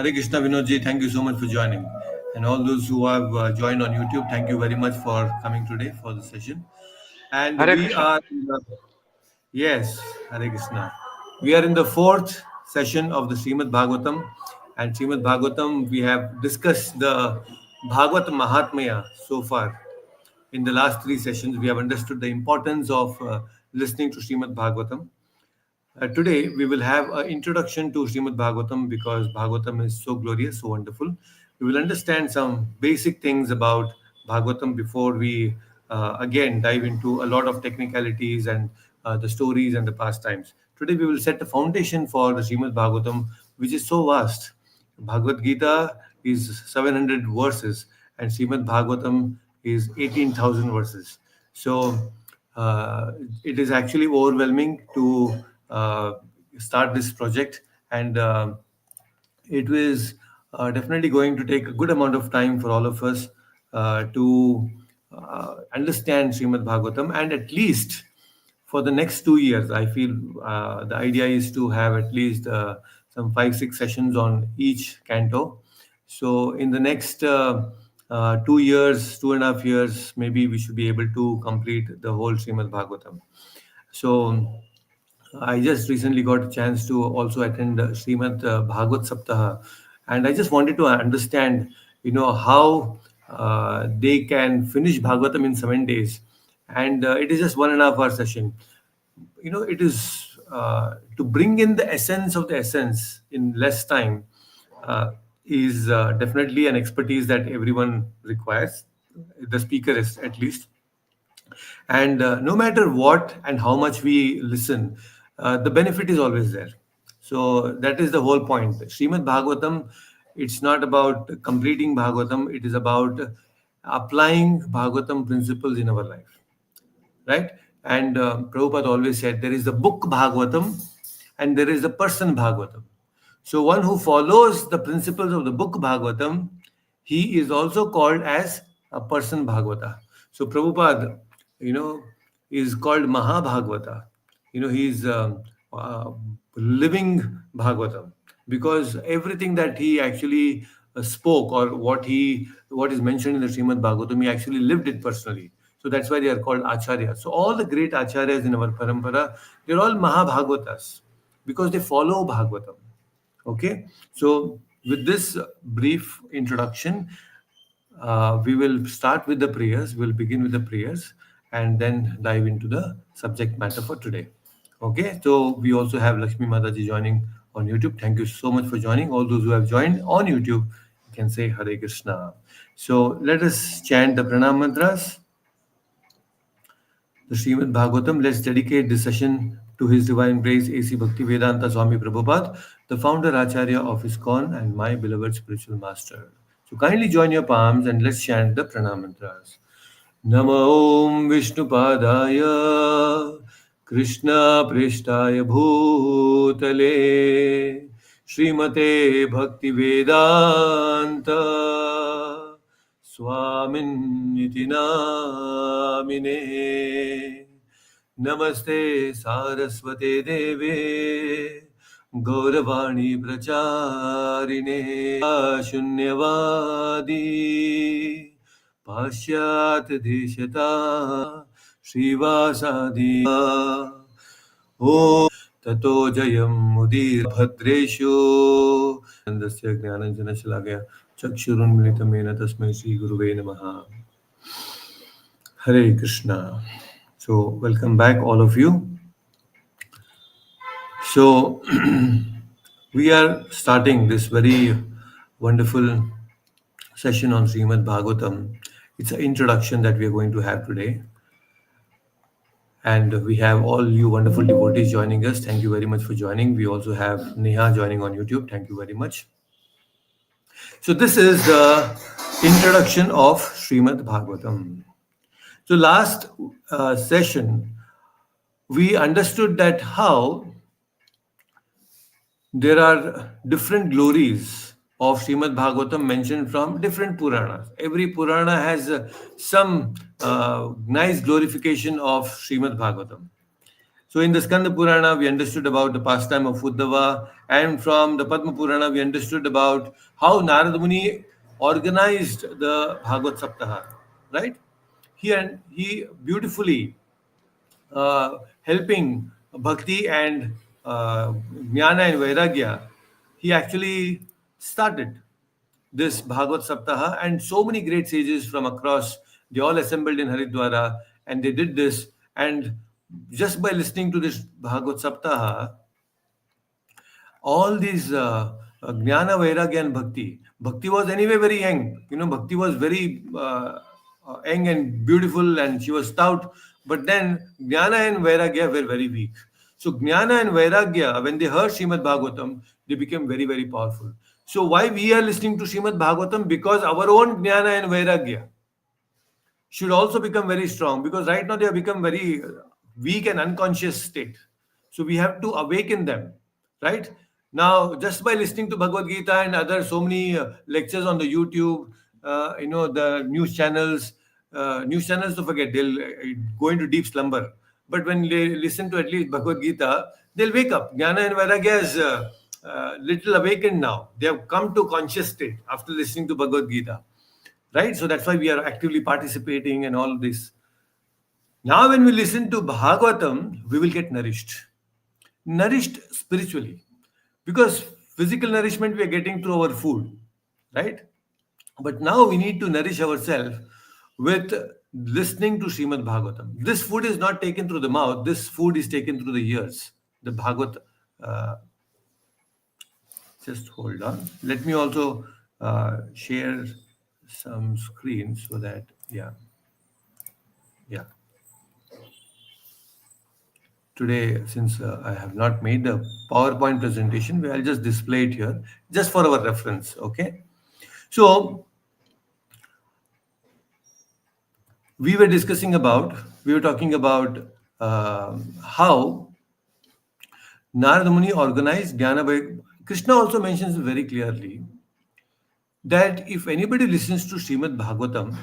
Hare Krishna Vinodji, thank you so much for joining. And all those who have joined on YouTube, thank you very much for coming today for the session. And Hare we Krishna. are, in the, yes, Hare Krishna. We are in the fourth session of the Srimad Bhagavatam. And Srimad Bhagavatam, we have discussed the Bhagavad Mahatmya so far. In the last three sessions, we have understood the importance of listening to Srimad Bhagavatam. Today, we will have an introduction to Srimad Bhagavatam because Bhagavatam is so glorious, so wonderful. We will understand some basic things about Bhagavatam before we again dive into a lot of technicalities and the stories and the pastimes. Today, we will set the foundation for the Srimad Bhagavatam, which is so vast. Bhagavad Gita is 700 verses, and Srimad Bhagavatam is 18,000 verses. So uh, it is actually overwhelming to uh, start this project, and it was definitely going to take a good amount of time for all of us to understand Srimad Bhagavatam, and at least for the next 2 years, I feel the idea is to have at least some 5 6 sessions on each canto. So in the next 2 years, 2.5 years, maybe we should be able to complete the whole Srimad Bhagavatam. So I just recently got a chance to also attend Srimad Bhagavat Saptaha, and I just wanted to understand, how they can finish Bhagavatam in 7 days, and it is just 1.5 hour session. It is to bring in the essence of the essence in less time is definitely an expertise that everyone requires. The speaker is at least, and no matter what and how much we listen, the benefit is always there. So that is the whole point. Srimad Bhagavatam, it's not about completing Bhagavatam, it is about applying Bhagavatam principles in our life, right? And Prabhupada always said there is the book Bhagavatam and there is the person Bhagavatam. So one who follows the principles of the book Bhagavatam, he is also called as a person Bhagavata. So Prabhupada, you know, is called Mahabhagavata. He's living Bhagavatam because everything that he actually spoke, or what is mentioned in the Srimad Bhagavatam, he actually lived it personally. So that's why they are called acharyas. So all the great acharyas in our parampara, they're all Mahabhagavatas because they follow Bhagavatam. Okay, so with this brief introduction, we will start with the prayers. We'll begin with the prayers and then dive into the subject matter for today. Okay, so we also have Lakshmi Mataji joining on YouTube. Thank you so much for joining. All those who have joined on YouTube, you can say Hare Krishna. So let us chant the pranam mantras, the Srimad Bhagavatam. Let's dedicate this session to His Divine Grace A.C. Bhaktivedanta Swami Prabhupada, the founder Acharya of ISKCON and my beloved spiritual master. So kindly join your palms and let's chant the pranam mantras. Namo Om Vishnupadaya Krishna Prishtaya Bhutale Srimate Bhaktivedanta Swamin Niti Namine Namaste Saraswate Deve Gauravani Pracharine Shunyavadi Pashyat Deshata Srivasadi Om Tato Jayam Mudir Bhadreshu Nandasya Jnananjana Shalagaya Chakshurun Militamena Tasmai Sri Guruve Namaha. Hare Krishna. So welcome back all of you. So we are starting this very wonderful session on Srimad Bhagavatam. It's an introduction that we are going to have today. And we have all you wonderful devotees joining us. Thank you very much for joining. We also have Neha joining on YouTube. Thank you very much. So this is the introduction of Srimad Bhagavatam. So last session, we understood that how there are different glories of Srimad Bhagavatam mentioned from different Puranas. Every Purana has some nice glorification of Srimad Bhagavatam. So in the Skanda Purana, we understood about the pastime of Uddhava, and from the Padma Purana, we understood about how Narada Muni organized the Bhagavad Saptaha, right? He beautifully helping bhakti and jnana and vairagya, he actually started this Bhagavad Saptaha, and so many great sages from across, they all assembled in Haridwara and they did this. And just by listening to this Bhagavad Saptaha, all these jnana, vairagya, and bhakti. Bhakti was anyway very young. Bhakti was very young and beautiful, and she was stout. But then jnana and vairagya were very weak. So jnana and vairagya, when they heard Srimad Bhagavatam, they became very, very powerful. So why we are listening to Srimad Bhagavatam? Because our own jnana and vairagya should also become very strong, because right now they have become very weak and unconscious state. So we have to awaken them, right? Now, just by listening to Bhagavad Gita and other so many lectures on the YouTube, the news channels to forget, they'll go into deep slumber. But when they listen to at least Bhagavad Gita, they'll wake up. Jnana and Vairagya is little awakened now. They have come to conscious state after listening to Bhagavad Gita, right? So that's why we are actively participating and all this. Now, when we listen to Bhagavatam, we will get nourished spiritually, because physical nourishment we are getting through our food, right? But now we need to nourish ourselves with listening to Srimad Bhagavatam. This food is not taken through the mouth, this food is taken through the ears. The Bhagavat, uh, just hold on. Let me also share some screens so that, yeah, yeah. Today, since I have not made the PowerPoint presentation, I'll just display it here just for our reference. Okay. So we were talking about how Narada Muni organized Jnana by Krishna also mentions very clearly that if anybody listens to Srimad Bhagavatam,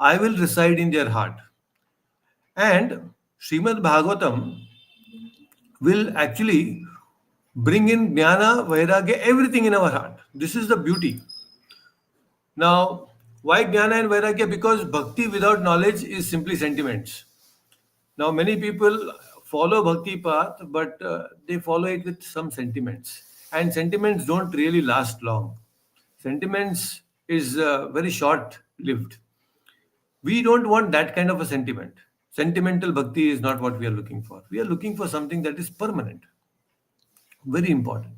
I will reside in their heart. And Srimad Bhagavatam will actually bring in jnana, vairagya, everything in our heart. This is the beauty. Now, why jnana and vairagya? Because bhakti without knowledge is simply sentiments. Now, many people follow bhakti path, but they follow it with some sentiments. And sentiments don't really last long. Sentiments is very short lived. We don't want that kind of a sentiment. Sentimental bhakti is not what we are looking for. We are looking for something that is permanent. Very important.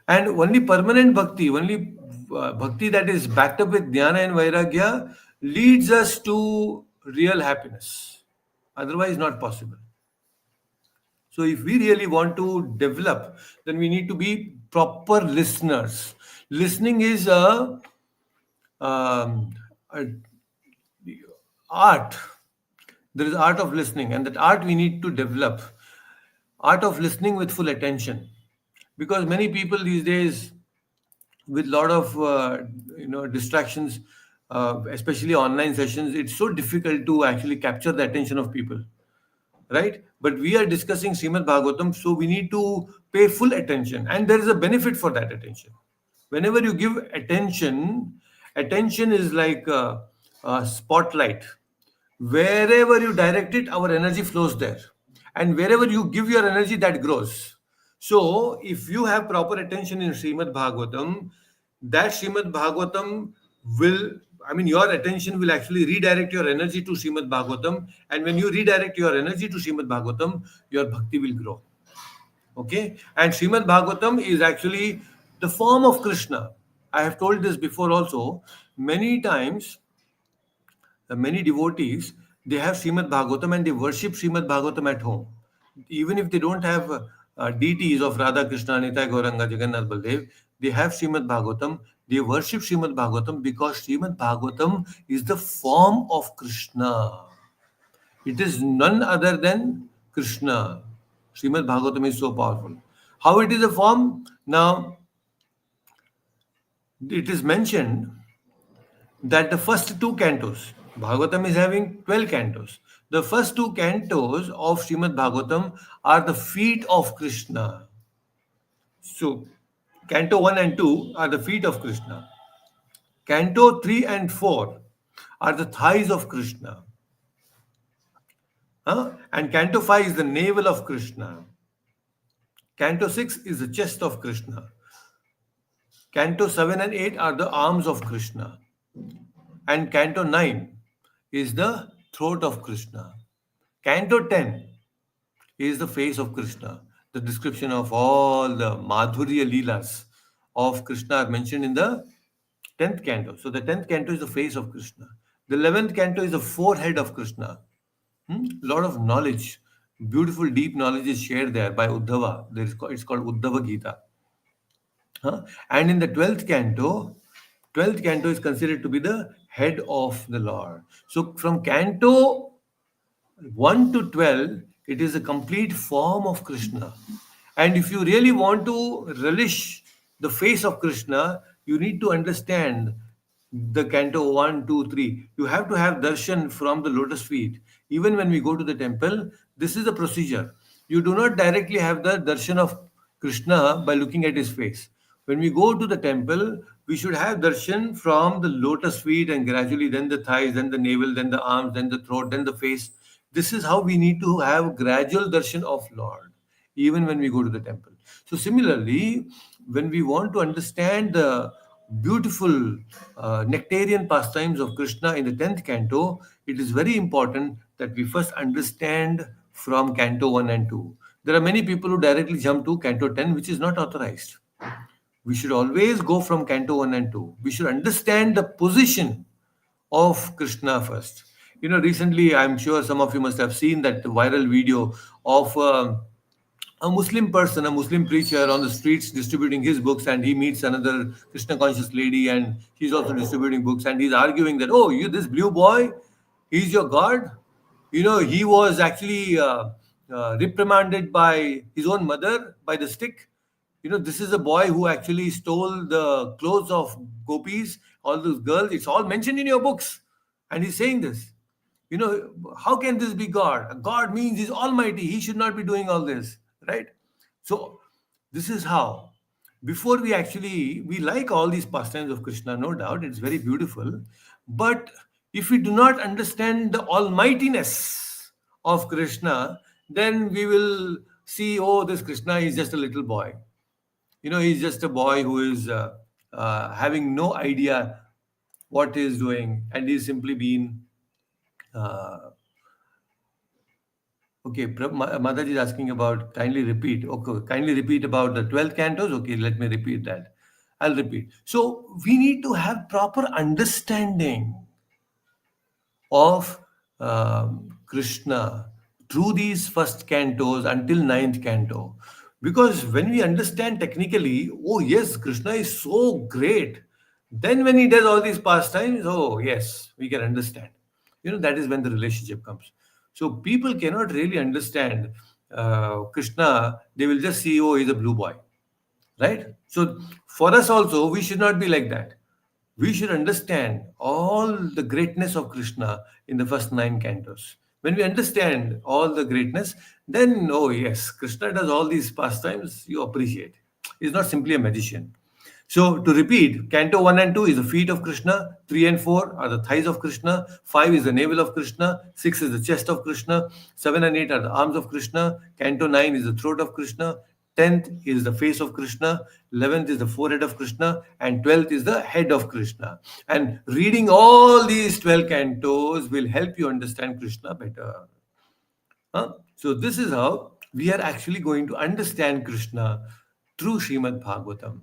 And only permanent bhakti, only bhakti that is backed up with jnana and vairagya leads us to real happiness. Otherwise, not possible. So, if we really want to develop, then we need to be proper listeners. Listening is a art. There is art of listening, and that art we need to develop. Art of listening with full attention, because many people these days, with lot of distractions, especially online sessions, it's so difficult to actually capture the attention of people, right? But we are discussing Srimad Bhagavatam, so we need to pay full attention, and there is a benefit for that attention. Whenever you give attention, attention is like a spotlight. Wherever you direct it, our energy flows there, and wherever you give your energy, that grows. So, if you have proper attention in Srimad Bhagavatam, that Srimad Bhagavatam will, I mean, your attention will actually redirect your energy to Srimad Bhagavatam. And when you redirect your energy to Srimad Bhagavatam, your bhakti will grow. Okay? And Srimad Bhagavatam is actually the form of Krishna. I have told this before also. Many times, many devotees, they have Srimad Bhagavatam and they worship Srimad Bhagavatam at home. Even if they don't have deities of Radha Krishna, Nitai Gauranga, Jagannath Baldev, they have Srimad Bhagavatam. They worship Srimad Bhagavatam because Srimad Bhagavatam is the form of Krishna. It is none other than Krishna. Srimad Bhagavatam is so powerful. How it is a form? Now, it is mentioned that the first two cantos, Bhagavatam is having 12 cantos. The first two cantos of Srimad Bhagavatam are the feet of Krishna. So, Canto 1 and 2 are the feet of Krishna. Canto 3 and 4 are the thighs of Krishna. And Canto 5 is the navel of Krishna. Canto 6 is the chest of Krishna. Canto 7 and 8 are the arms of Krishna. And Canto 9 is the throat of Krishna. Canto 10 is the face of Krishna. The description of all the Madhurya Leelas of Krishna are mentioned in the 10th canto. So the 10th canto is the face of Krishna. The 11th canto is the forehead of Krishna. Lot of knowledge, beautiful, deep knowledge is shared there by Uddhava. It's called Uddhava Gita. And in the 12th canto is considered to be the head of the Lord. So from canto 1 to 12, it is a complete form of Krishna. And if you really want to relish the face of Krishna, you need to understand the canto 1, 2, 3. You have to have darshan from the lotus feet. Even when we go to the temple, this is the procedure. You do not directly have the darshan of Krishna by looking at his face. When we go to the temple, we should have darshan from the lotus feet and gradually then the thighs, then the navel, then the arms, then the throat, then the face. This is how we need to have gradual darshan of Lord, even when we go to the temple. So similarly, when we want to understand the beautiful nectarian pastimes of Krishna in the 10th canto, it is very important that we first understand from canto 1 and 2. There are many people who directly jump to canto 10, which is not authorized. We should always go from canto 1 and 2. We should understand the position of Krishna first. Recently, I'm sure some of you must have seen that viral video of a Muslim person, a Muslim preacher on the streets distributing his books, and he meets another Krishna conscious lady, and she's also distributing books, and he's arguing that, oh, you, this blue boy, he's your God. He was actually reprimanded by his own mother by the stick. This is a boy who actually stole the clothes of gopis, all those girls. It's all mentioned in your books. And he's saying this. How can this be God? God means he's almighty. He should not be doing all this, right? So, this is how. Before we like all these pastimes of Krishna, no doubt, it's very beautiful. But if we do not understand the almightiness of Krishna, then we will see, oh, this Krishna is just a little boy. He's just a boy who is having no idea what he's doing, and he's simply been. Okay, Mataji is asking about, kindly repeat. Okay, kindly repeat about the 12 cantos. Okay, let me repeat that. I'll repeat. So we need to have proper understanding of Krishna through these first cantos until ninth canto. Because when we understand technically, oh yes, Krishna is so great, then when he does all these pastimes, oh yes, we can understand. That is when the relationship comes. So people cannot really understand Krishna, they will just see, oh, he's a blue boy. Right? So for us also, we should not be like that. We should understand all the greatness of Krishna in the first 9 cantos. When we understand all the greatness, then, oh yes, Krishna does all these pastimes, you appreciate. He's not simply a magician. So to repeat, Canto 1 and 2 is the feet of Krishna, 3 and 4 are the thighs of Krishna, 5 is the navel of Krishna, 6 is the chest of Krishna, 7 and 8 are the arms of Krishna, Canto 9 is the throat of Krishna, 10th is the face of Krishna, 11th is the forehead of Krishna, and 12th is the head of Krishna. And reading all these 12 cantos will help you understand Krishna better. So this is how we are actually going to understand Krishna through Srimad Bhagavatam.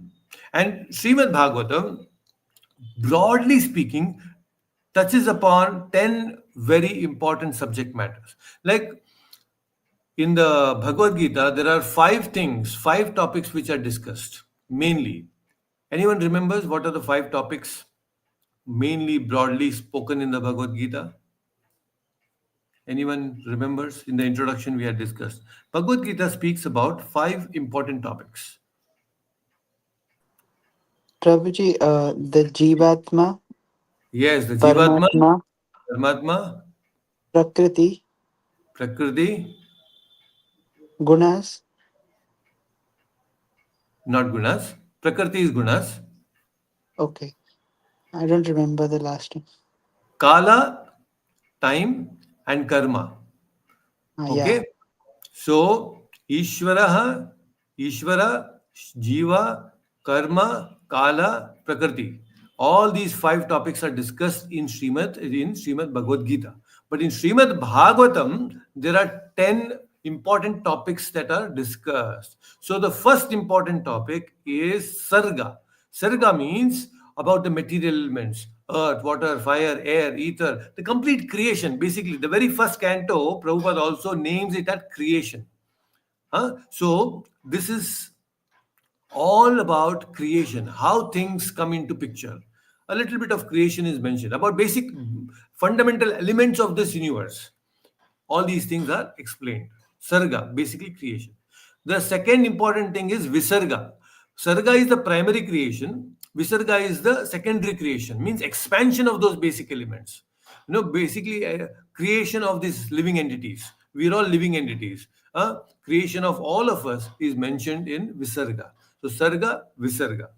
And Srimad Bhagavatam, broadly speaking, touches upon 10 very important subject matters. Like in the Bhagavad Gita, there are 5 topics which are discussed mainly. Anyone remembers what are the 5 topics mainly broadly spoken in the Bhagavad Gita? Anyone remembers? In the introduction we had discussed. Bhagavad Gita speaks about 5 important topics. Prabhuji, the Jivatma, Yes, the Jivatma, Paramatma, Paramatma, Prakriti, Prakriti, Gunas. not gunas. Prakriti is gunas. Okay. I don't remember the last one. Kala, time, and karma. Yeah. Okay. So, Ishvara, Jiva, Karma, Kala, Prakriti. All these five topics are discussed in Srimad Bhagavad Gita. But in Srimad Bhagavatam, there are 10 important topics that are discussed. So the first important topic is Sarga. Sarga means about the material elements, earth, water, fire, air, ether, the complete creation. Basically, the very first canto, Prabhupada also names it as creation. So this is all about creation, how things come into picture. A little bit of creation is mentioned about basic fundamental elements of this universe. All these things are explained. Sarga, basically creation. The second important thing is Visarga. Sarga is the primary creation. Visarga is the secondary creation, means expansion of those basic elements. Basically, creation of these living entities. We are all living entities. Creation of all of us is mentioned in Visarga. So, Sarga, Visarga.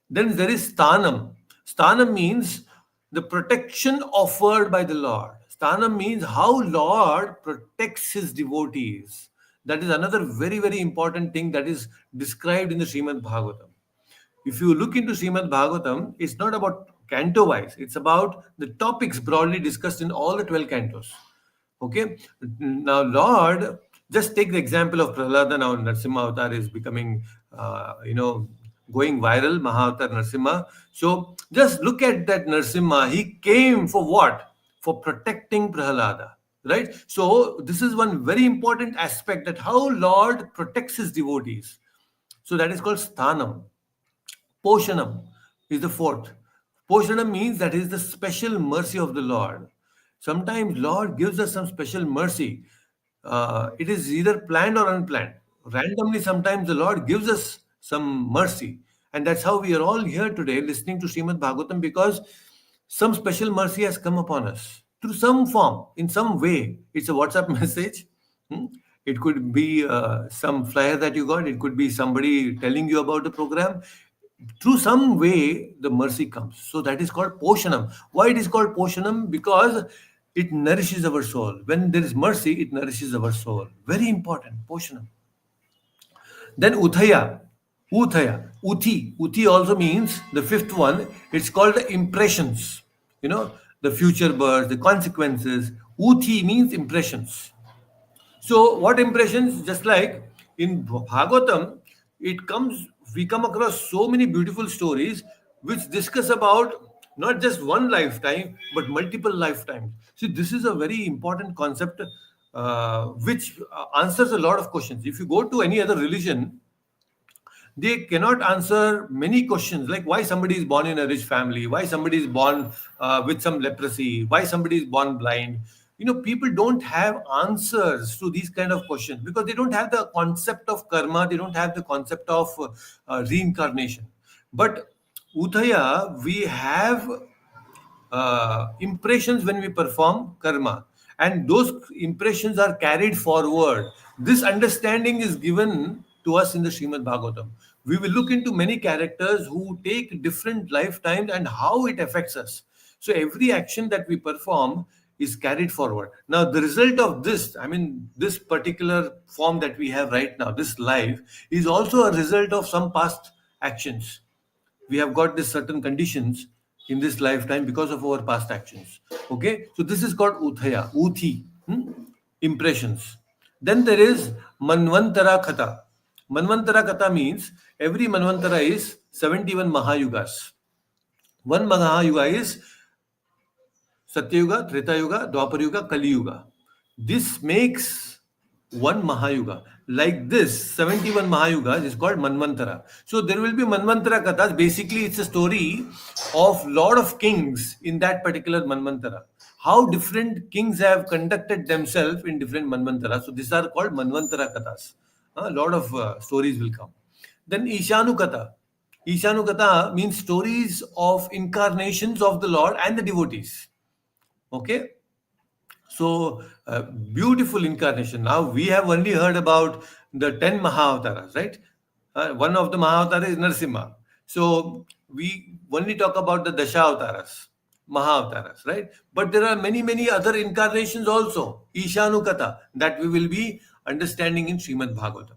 Then there is Sthanam. Sthanam means the protection offered by the Lord. Sthanam means how Lord protects his devotees. That is another very, very important thing that is described in the Srimad Bhagavatam. If you look into Srimad Bhagavatam, it's not about canto wise, it's about the topics broadly discussed in all the 12 cantos. Okay. Now, Lord, just take the example of Prahlada. Now, Narsimha Avatar is becoming, going viral, Mahavatar Narsimha. So, just look at that Narsimha. He came for what? For protecting Prahlada. Right? So, this is one very important aspect, that how Lord protects his devotees. So, that is called Sthanam. Poshanam is the fourth. Poshanam means that is the special mercy of the Lord. Sometimes Lord gives us some special mercy. It is either planned or unplanned. Randomly, sometimes the Lord gives us some mercy. And that's how we are all here today listening to Srimad Bhagavatam, because some special mercy has come upon us through some form, in some way. It's a WhatsApp message. Hmm? It could be some flyer that you got. It could be somebody telling you about the program. Through some way, the mercy comes. So that is called Poshanam. Why it is called Poshanam? Because it nourishes our soul. When there is mercy, it nourishes our soul. Very important, Poshanam. Then Uthaya. Uthi also means the fifth one. It's called the impressions. The future birth, the consequences. Uthi means impressions. So, what impressions? Just like in Bhagavatam, we come across so many beautiful stories which discuss about not just one lifetime but multiple lifetimes. See, this is a very important concept which answers a lot of questions. If you go to any other religion, they cannot answer many questions, like why somebody is born in a rich family, why somebody is born with some leprosy, why somebody is born blind. People don't have answers to these kind of questions because they don't have the concept of karma, they don't have the concept of reincarnation. But Udaya, we have impressions when we perform karma, and those impressions are carried forward. This understanding is given to us in the Srimad Bhagavatam. We will look into many characters who take different lifetimes and how it affects us. So every action that we perform is carried forward. Now the result of this, I mean, this particular form that we have right now, this life, is also a result of some past actions. We have got these certain conditions in this lifetime because of our past actions. Okay, so this is called Uthaya, Uthi, impressions. Then there is Manvantara Katha. Manvantara Katha means every Manvantara is 71 Mahayugas. One Mahayuga is Satyuga, Treta Yuga, Dwapar Yuga, Kali Yuga. This makes one Mahayuga. Like this, 71 Mahayugas is called Manvantara. So there will be Manvantara Kathas. Basically, it's a story of lot of kings in that particular Manvantara. How different kings have conducted themselves in different Manvantara. So these are called Manvantara Kathas. A lot of stories will come. Then Ishanu Katha. Ishanu Katha means stories of incarnations of the Lord and the devotees. Okay. So, beautiful incarnation. Now, we have only heard about the 10 Mahavataras, right? One of the Mahavataras is Narasimha. So, we only talk about the Dashavataras, Mahavataras, right? But there are many, many other incarnations also, Ishanukata, that we will be understanding in Srimad Bhagavatam.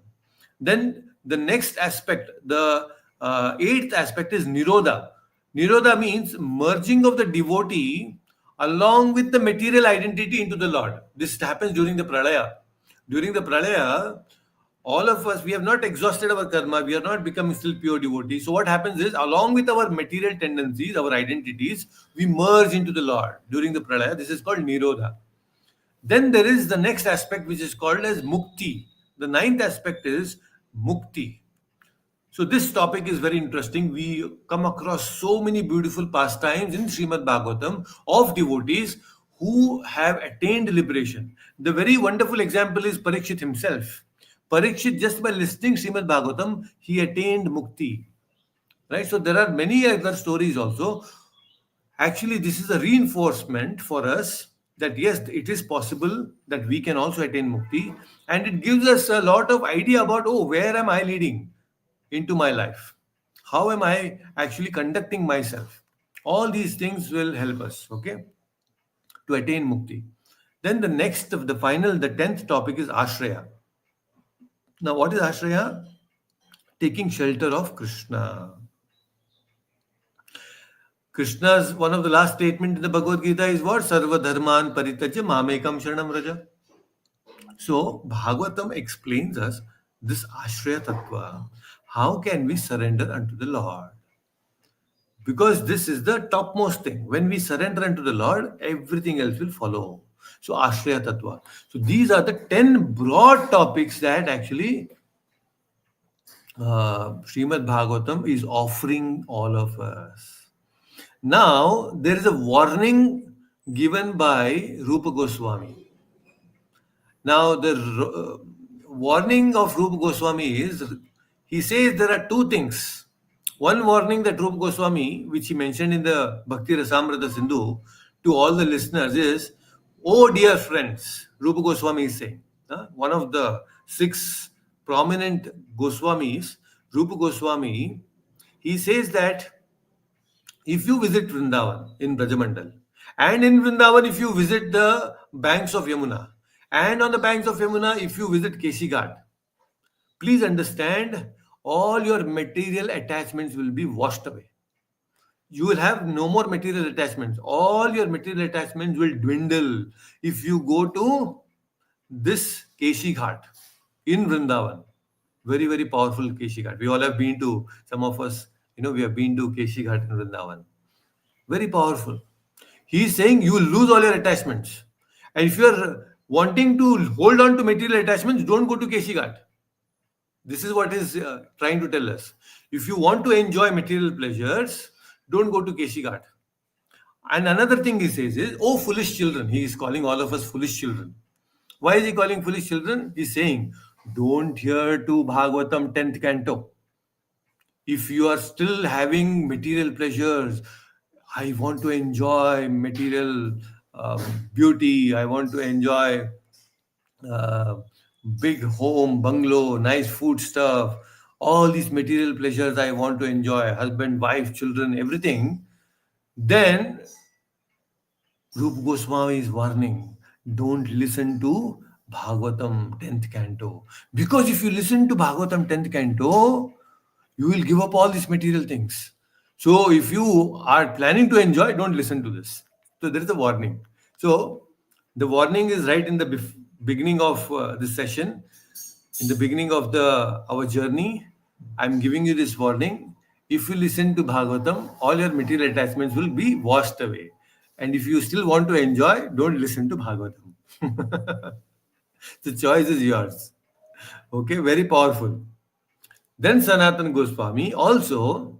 Then the next aspect, the eighth aspect is Nirodha. Nirodha means merging of the devotee along with the material identity into the Lord. This happens during the Pralaya. During the Pralaya, all of us, we have not exhausted our karma, we are not becoming still pure devotees. So what happens is, along with our material tendencies, our identities, we merge into the Lord during the Pralaya. This is called Nirodha. Then there is the next aspect which is called as Mukti. The ninth aspect is Mukti. So this topic is very interesting. We come across so many beautiful pastimes in Srimad Bhagavatam of devotees who have attained liberation. The very wonderful example is Parikshit himself. Parikshit, just by listening Srimad Bhagavatam, he attained mukti. Right? So there are many other stories also. Actually, this is a reinforcement for us that yes, it is possible that we can also attain mukti, and it gives us a lot of idea about, oh, where am I leading into my life? How am I actually conducting myself? All these things will help us, okay, to attain mukti. Then the next, the final, the 10th topic is ashraya. Now, what is ashraya? Taking shelter of Krishna. Krishna's one of the last statement in the Bhagavad Gita is what? Sarva dharman parityaja mamekam sharanam raja. So Bhagavatam explains us this ashraya tattva. How can we surrender unto the Lord? Because this is the topmost thing. When we surrender unto the Lord, everything else will follow. So ashraya tattva. So these are the 10 broad topics that actually Srimad Bhagavatam is offering all of us. Now, there is a warning given by Rupa Goswami. Now, the warning of Rupa Goswami is, he says there are two things. One warning that Rupa Goswami, which he mentioned in the Bhakti Rasamrita Sindhu, to all the listeners is, oh dear friends, Rupa Goswami is saying, one of the 6 prominent Goswamis, Rupa Goswami, he says that if you visit Vrindavan in Brajamandal, and in Vrindavan, if you visit the banks of Yamuna, and on the banks of Yamuna, if you visit Keshi Ghat, please understand all your material attachments will be washed away. You will have no more material attachments. All your material attachments will dwindle if you go to this Keshi Ghat in Vrindavan. Very, very powerful Keshi Ghat. We all have been to, some of us, we have been to Keshi Ghat in Vrindavan. Very powerful. He is saying you will lose all your attachments. And if you are wanting to hold on to material attachments, don't go to Keshi Ghat. This is what is trying to tell us. If you want to enjoy material pleasures, don't go to Keshi Ghat. And another thing he says is, oh, foolish children. He is calling all of us foolish children. Why is he calling foolish children? He's saying, don't hear to Bhagavatam 10th canto. If you are still having material pleasures, I want to enjoy material beauty, I want to enjoy uh, big home, bungalow, nice food stuff, all these material pleasures I want to enjoy, husband, wife, children, everything, then Rupa Goswami is warning, don't listen to Bhagavatam 10th canto. Because if you listen to Bhagavatam 10th canto, you will give up all these material things. So if you are planning to enjoy, don't listen to this. So there is a warning. So the warning is right in the beginning of this session, in the beginning of our journey. I'm giving you this warning. If you listen to Bhagavatam, all your material attachments will be washed away. And if you still want to enjoy, don't listen to Bhagavatam. The choice is yours. Okay, very powerful. Then Sanatan Goswami also,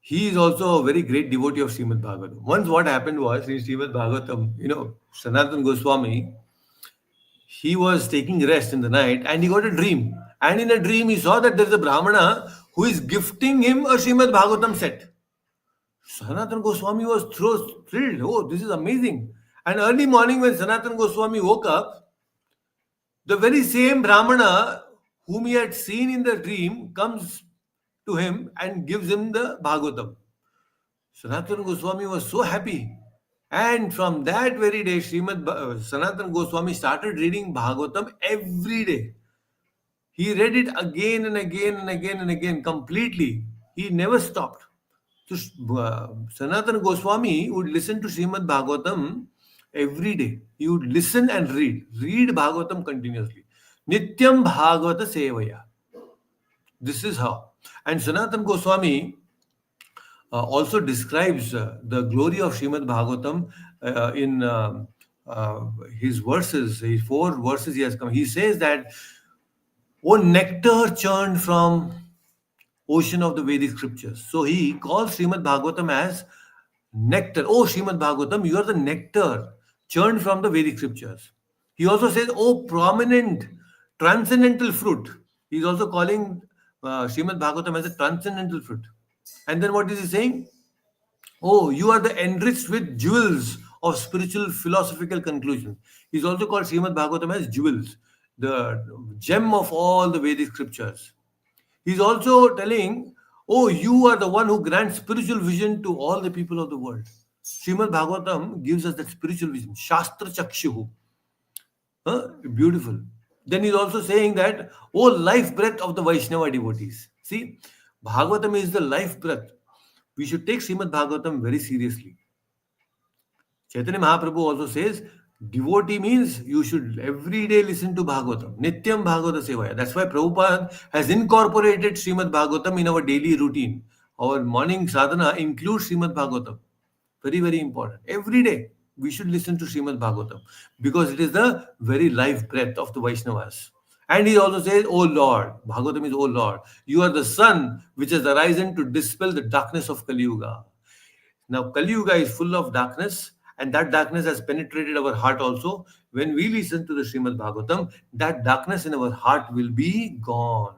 he is also a very great devotee of Srimad Bhagavatam. Once what happened was in Srimad Bhagavatam, Sanatan Goswami, he was taking rest in the night and he got a dream. And in a dream, he saw that there is a Brahmana who is gifting him a Srimad Bhagavatam set. Sanatan Goswami was thrilled. Oh, this is amazing. And early morning when Sanatana Goswami woke up, the very same Brahmana whom he had seen in the dream comes to him and gives him the Bhagavatam. Sanatana Goswami was so happy. And from that very day, Sanatana Goswami started reading Bhagavatam every day. He read it again and again and again and again completely. He never stopped. So Sanatana Goswami would listen to Srimad Bhagavatam every day. He would listen and read Bhagavatam continuously. Nityam Bhagavata Sevaya. This is how. And Sanatana Goswami also describes the glory of Srimad Bhagavatam in uh, his verses, his 4 verses he has come. He says that, "O nectar churned from ocean of the Vedic scriptures." So he calls Srimad Bhagavatam as nectar. Oh, Srimad Bhagavatam, you are the nectar churned from the Vedic scriptures. He also says, oh, prominent, transcendental fruit. He's also calling Srimad Bhagavatam as a transcendental fruit. And then what is he saying? Oh, you are the enriched with jewels of spiritual philosophical conclusion. He's also called Srimad Bhagavatam as jewels, the gem of all the Vedic scriptures. He's also telling, oh, you are the one who grants spiritual vision to all the people of the world. Srimad Bhagavatam gives us that spiritual vision. Shastra Chakshuhu. Beautiful. Then he's also saying that, oh, life breath of the Vaishnava devotees. See, Bhagavatam is the life breath. We should take Srimad Bhagavatam very seriously. Chaitanya Mahaprabhu also says, devotee means you should every day listen to Bhagavatam. Nityam Bhagavata Sevaya. That's why Prabhupada has incorporated Srimad Bhagavatam in our daily routine. Our morning sadhana includes Srimad Bhagavatam. Very, very important. Every day we should listen to Srimad Bhagavatam because it is the very life breath of the Vaishnavas. And he also says, O Lord, Bhagavatam is, O Lord, you are the sun which has arisen to dispel the darkness of Kali Yuga. Now, Kali Yuga is full of darkness, and that darkness has penetrated our heart also. When we listen to the Srimad Bhagavatam, that darkness in our heart will be gone.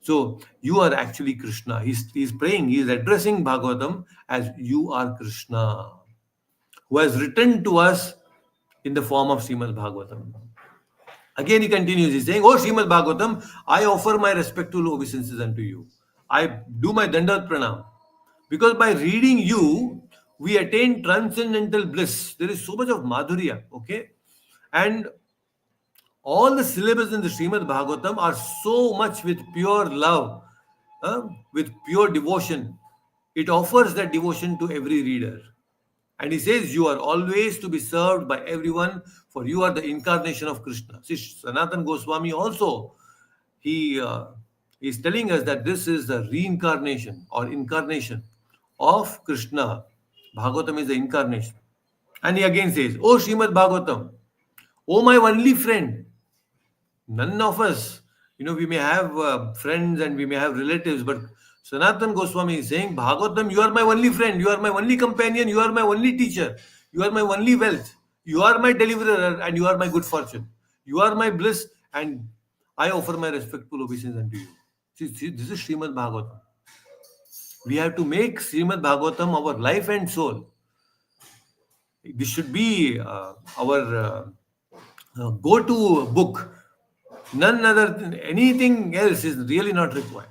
So, you are actually Krishna. He's praying, he is addressing Bhagavatam as you are Krishna, who has written to us in the form of Srimad Bhagavatam. Again, he continues, he's saying, O Srimad Bhagavatam, I offer my respectful obeisances unto you. I do my Dandat Pranam. Because by reading you, we attain transcendental bliss. There is so much of madhurya, okay? And all the syllables in the Srimad Bhagavatam are so much with pure love, with pure devotion. It offers that devotion to every reader. And he says, you are always to be served by everyone, for you are the incarnation of Krishna. See, Sanatan Goswami also, he is telling us that this is the reincarnation or incarnation of Krishna. Bhagavatam is the incarnation. And he again says, O Srimad Bhagavatam, O my only friend, none of us, we may have friends and we may have relatives, but Sanatan Goswami is saying, Bhagavatam, you are my only friend, you are my only companion, you are my only teacher, you are my only wealth, you are my deliverer, and you are my good fortune. You are my bliss, and I offer my respectful obeisance unto you. See, this is Srimad Bhagavatam. We have to make Srimad Bhagavatam our life and soul. This should be our go-to book. None other than anything else is really not required.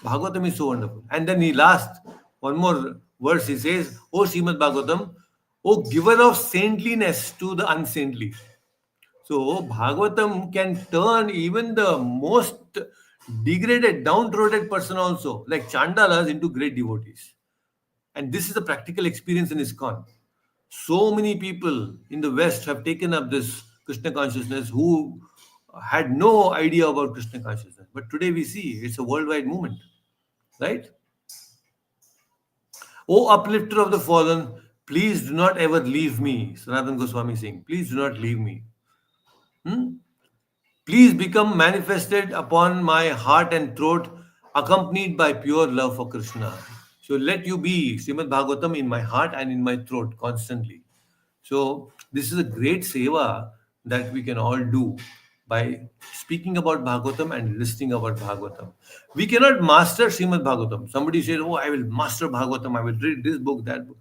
Bhagavatam is so wonderful. And then he last one more verse. He says, "O Srimad Bhagavatam, O giver of saintliness to the unsaintly." So Bhagavatam can turn even the most degraded, downtrodden person also, like Chandalas, into great devotees. And this is a practical experience in ISKCON. So many people in the West have taken up this Krishna consciousness who had no idea about Krishna consciousness. But today we see it's a worldwide movement, right? O uplifter of the fallen, please do not ever leave me. Sanatana Goswami saying, please do not leave me. Please become manifested upon my heart and throat, accompanied by pure love for Krishna. So let you be Srimad Bhagavatam in my heart and in my throat constantly. So this is a great seva that we can all do by speaking about Bhagavatam and listening about Bhagavatam. We cannot master Srimad Bhagavatam. Somebody says, oh, I will master Bhagavatam, I will read this book, that book.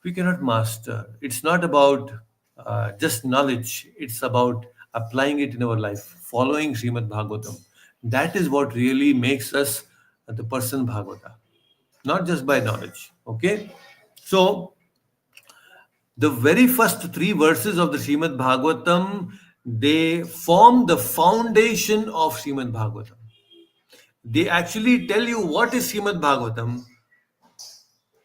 we cannot master. It's not about just knowledge, it's about applying it in our life, following Srimad Bhagavatam. That is what really makes us the person Bhagavata, not just by knowledge. Okay? So, the very first three verses of the Srimad Bhagavatam, they form the foundation of Srimad Bhagavatam. They actually tell you what is Srimad Bhagavatam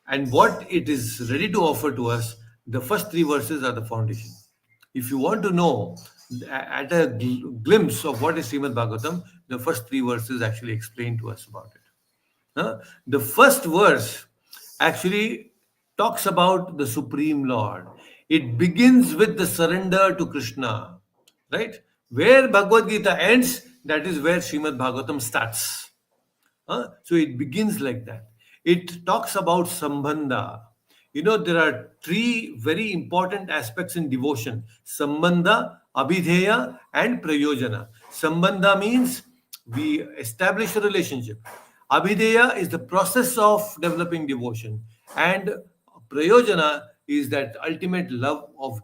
and what it is ready to offer to us. The first three verses are the foundation. If you want to know at a glimpse of what is Srimad Bhagavatam, the first three verses actually explain to us about it. The first verse actually talks about the Supreme Lord. It begins with the surrender to Krishna, right? Where Bhagavad Gita ends, that is where Srimad Bhagavatam starts. So it begins like that. It talks about Sambandha. You know, there are three very important aspects in devotion: Sambandha, Abhidheya, and Prayojana. Sambandha means we establish a relationship. Abhidheya is the process of developing devotion. And Prayojana is that ultimate love of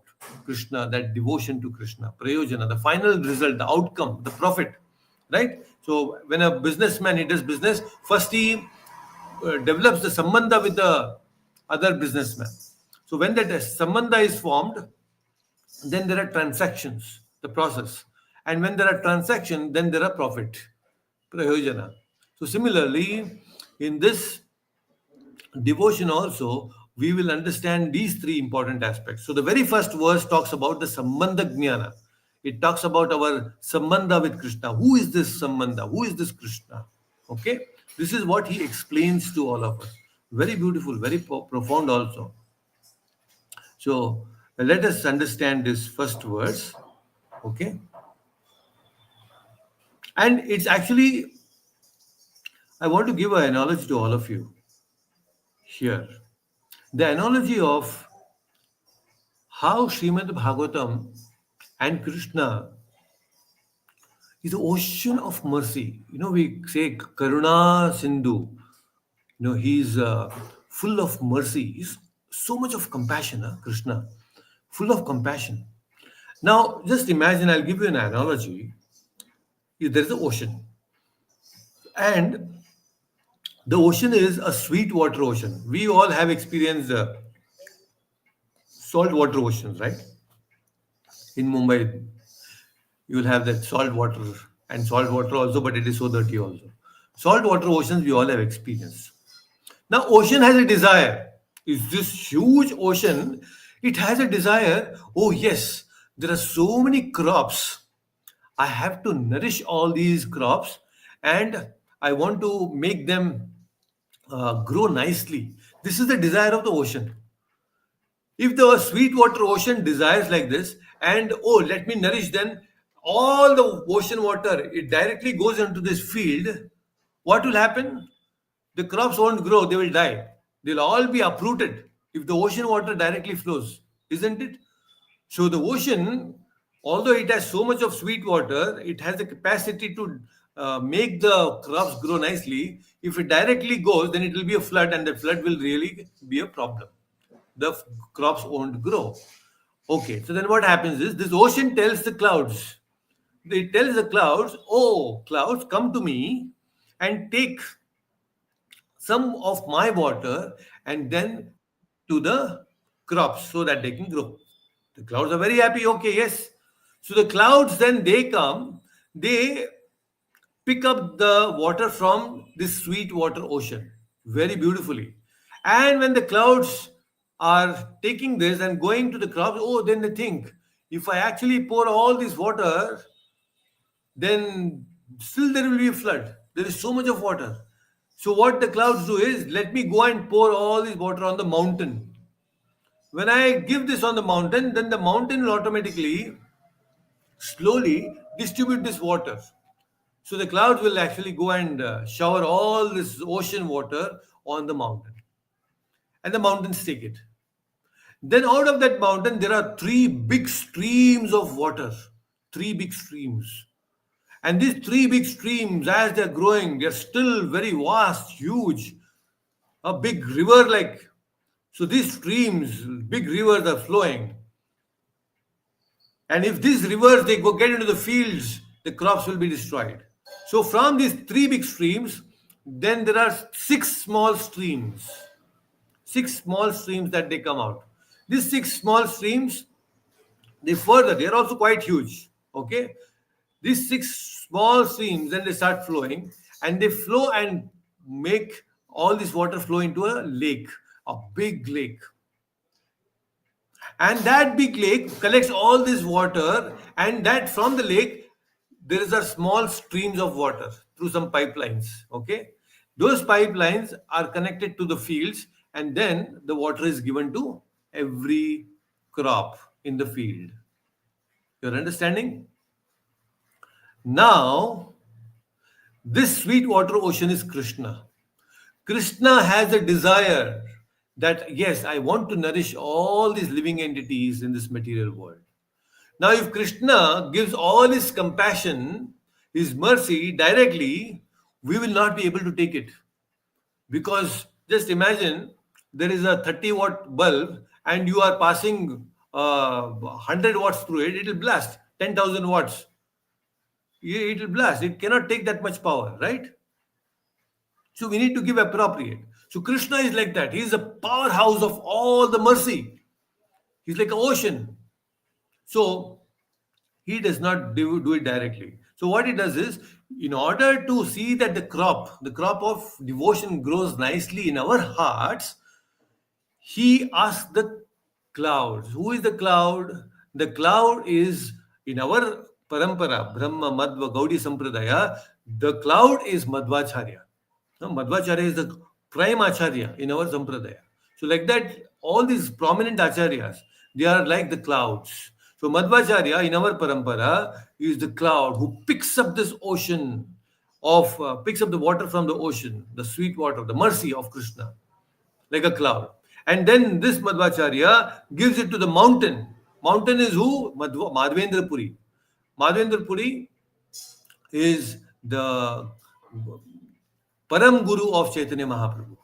Krishna, that devotion to Krishna. Prayojana, the final result, the outcome, the profit, right? So when a businessman, he does business, first he develops the sambandha with the other businessman. So when that sambandha is formed, then there are transactions, the process. And when there are transactions, then there are profit, prayojana. So similarly, in this devotion also, we will understand these three important aspects. So the very first verse talks about the sambandha jnana. It talks about our sambandha with Krishna. Who is this sambandha? Who is this Krishna? Okay, this is what he explains to all of us. Very beautiful, very profound also. So let us understand this first verse. Okay, and it's actually, I want to give an analogy to all of you here. The analogy of how Srimad Bhagavatam and Krishna is the ocean of mercy. You know, we say Karuna Sindhu. You know, he's full of mercy. He's so much of compassion, Krishna, full of compassion. Now, just imagine, I'll give you an analogy. There is an ocean, and the ocean is a sweet water ocean. We all have experienced salt water oceans, right? In Mumbai, you will have that salt water and salt water also, but it is so dirty also. Salt water oceans we all have experienced. Now, ocean has a desire. Is this huge ocean? It has a desire. Oh yes, there are so many crops. I have to nourish all these crops, and I want to make them grow nicely. This is the desire of the ocean. If the sweetwater ocean desires like this, and oh, let me nourish, then all the ocean water, it directly goes into this field, what will happen? The crops won't grow, they will die. They'll all be uprooted if the ocean water directly flows, isn't it? So the ocean, although it has so much of sweet water, it has the capacity to make the crops grow nicely. If it directly goes, then it will be a flood, and the flood will really be a problem. The crops won't grow. Okay, so then what happens is this ocean tells the clouds. It tells the clouds, oh, clouds, come to me and take some of my water and then to the crops so that they can grow. The clouds are very happy. Okay, yes. So the clouds then they come, they pick up the water from this sweet water ocean very beautifully. And when the clouds are taking this and going to the crops, oh, then they think, if I actually pour all this water, then still there will be a flood. There is so much of water. So what the clouds do is, let me go and pour all this water on the mountain. When I give this on the mountain, then the mountain will automatically, slowly distribute this water. So the clouds will actually go and shower all this ocean water on the mountain. And the mountains take it. Then out of that mountain, there are three big streams of water. Three big streams. And these three big streams, as they're growing, they're still very vast, huge, a big river like. So these streams, big rivers are flowing. And if these rivers they go get into the fields, the crops will be destroyed. So from these three big streams, then there are six small streams. Six small streams that they come out. These six small streams, they are also quite huge. Okay. These six small streams, then they start flowing and they flow and make all this water flow into a lake, a big lake. And that big lake collects all this water, and that from the lake there is a small streams of water through some pipelines. Okay, those pipelines are connected to the fields, and then the water is given to every crop in the field. You're understanding? Now this sweet water ocean is Krishna. Krishna has a desire that, yes, I want to nourish all these living entities in this material world. Now, if Krishna gives all his compassion, his mercy directly, we will not be able to take it. Because just imagine there is a 30-watt bulb and you are passing 100 watts through it, it will blast 10,000 watts. It will blast. It cannot take that much power, right? So we need to give appropriate. So Krishna is like that. He is a powerhouse of all the mercy. He's like an ocean. So he does not do it directly. So what he does is, in order to see that the crop of devotion grows nicely in our hearts, he asks the clouds. Who is the cloud? The cloud is in our parampara, Brahma, Madhva, Gaudiya Sampradaya. The cloud is Madhvacharya. No, Madhvacharya is the prime acharya in our Sampradaya. So, like that, all these prominent acharyas, they are like the clouds. So, Madhvacharya in our parampara is the cloud who picks up this ocean picks up the water from the ocean, the sweet water, the mercy of Krishna, like a cloud. And then this Madhvacharya gives it to the mountain. Mountain is who? Madhvendra Puri. Madhvendra Puri is the Param Guru of Chaitanya Mahaprabhu.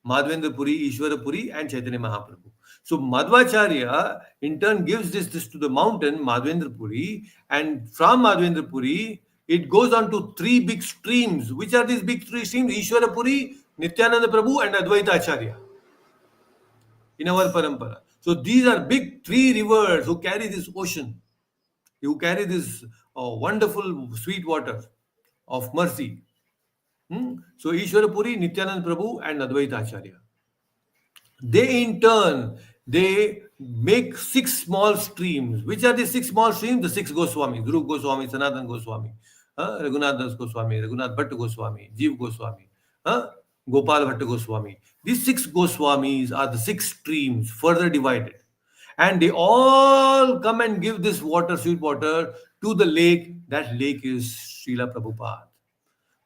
Madhvendra Puri, Ishwara Puri, and Chaitanya Mahaprabhu. So Madhvacharya in turn gives this to the mountain, Madhvendra Puri, and from Madhvendra Puri, it goes on to three big streams. Which are these big three streams? Ishwara Puri, Nityananda Prabhu, and Advaita Acharya in our parampara. So these are big three rivers who carry this ocean, who carry this wonderful sweet water of mercy. So Ishwara Puri, Nityanand Prabhu, and Advaita Acharya. They in turn they make six small streams. Which are the six small streams? The six Goswamis: Dhruv Goswami, Sanatan Goswami, Raghunath Das Goswami, Raghunath Bhatt Goswami, Jeev Goswami, Gopal Bhatt Goswami. These six Goswamis are the six streams further divided. And they all come and give this water, sweet water, to the lake. That lake is Srila Prabhupada.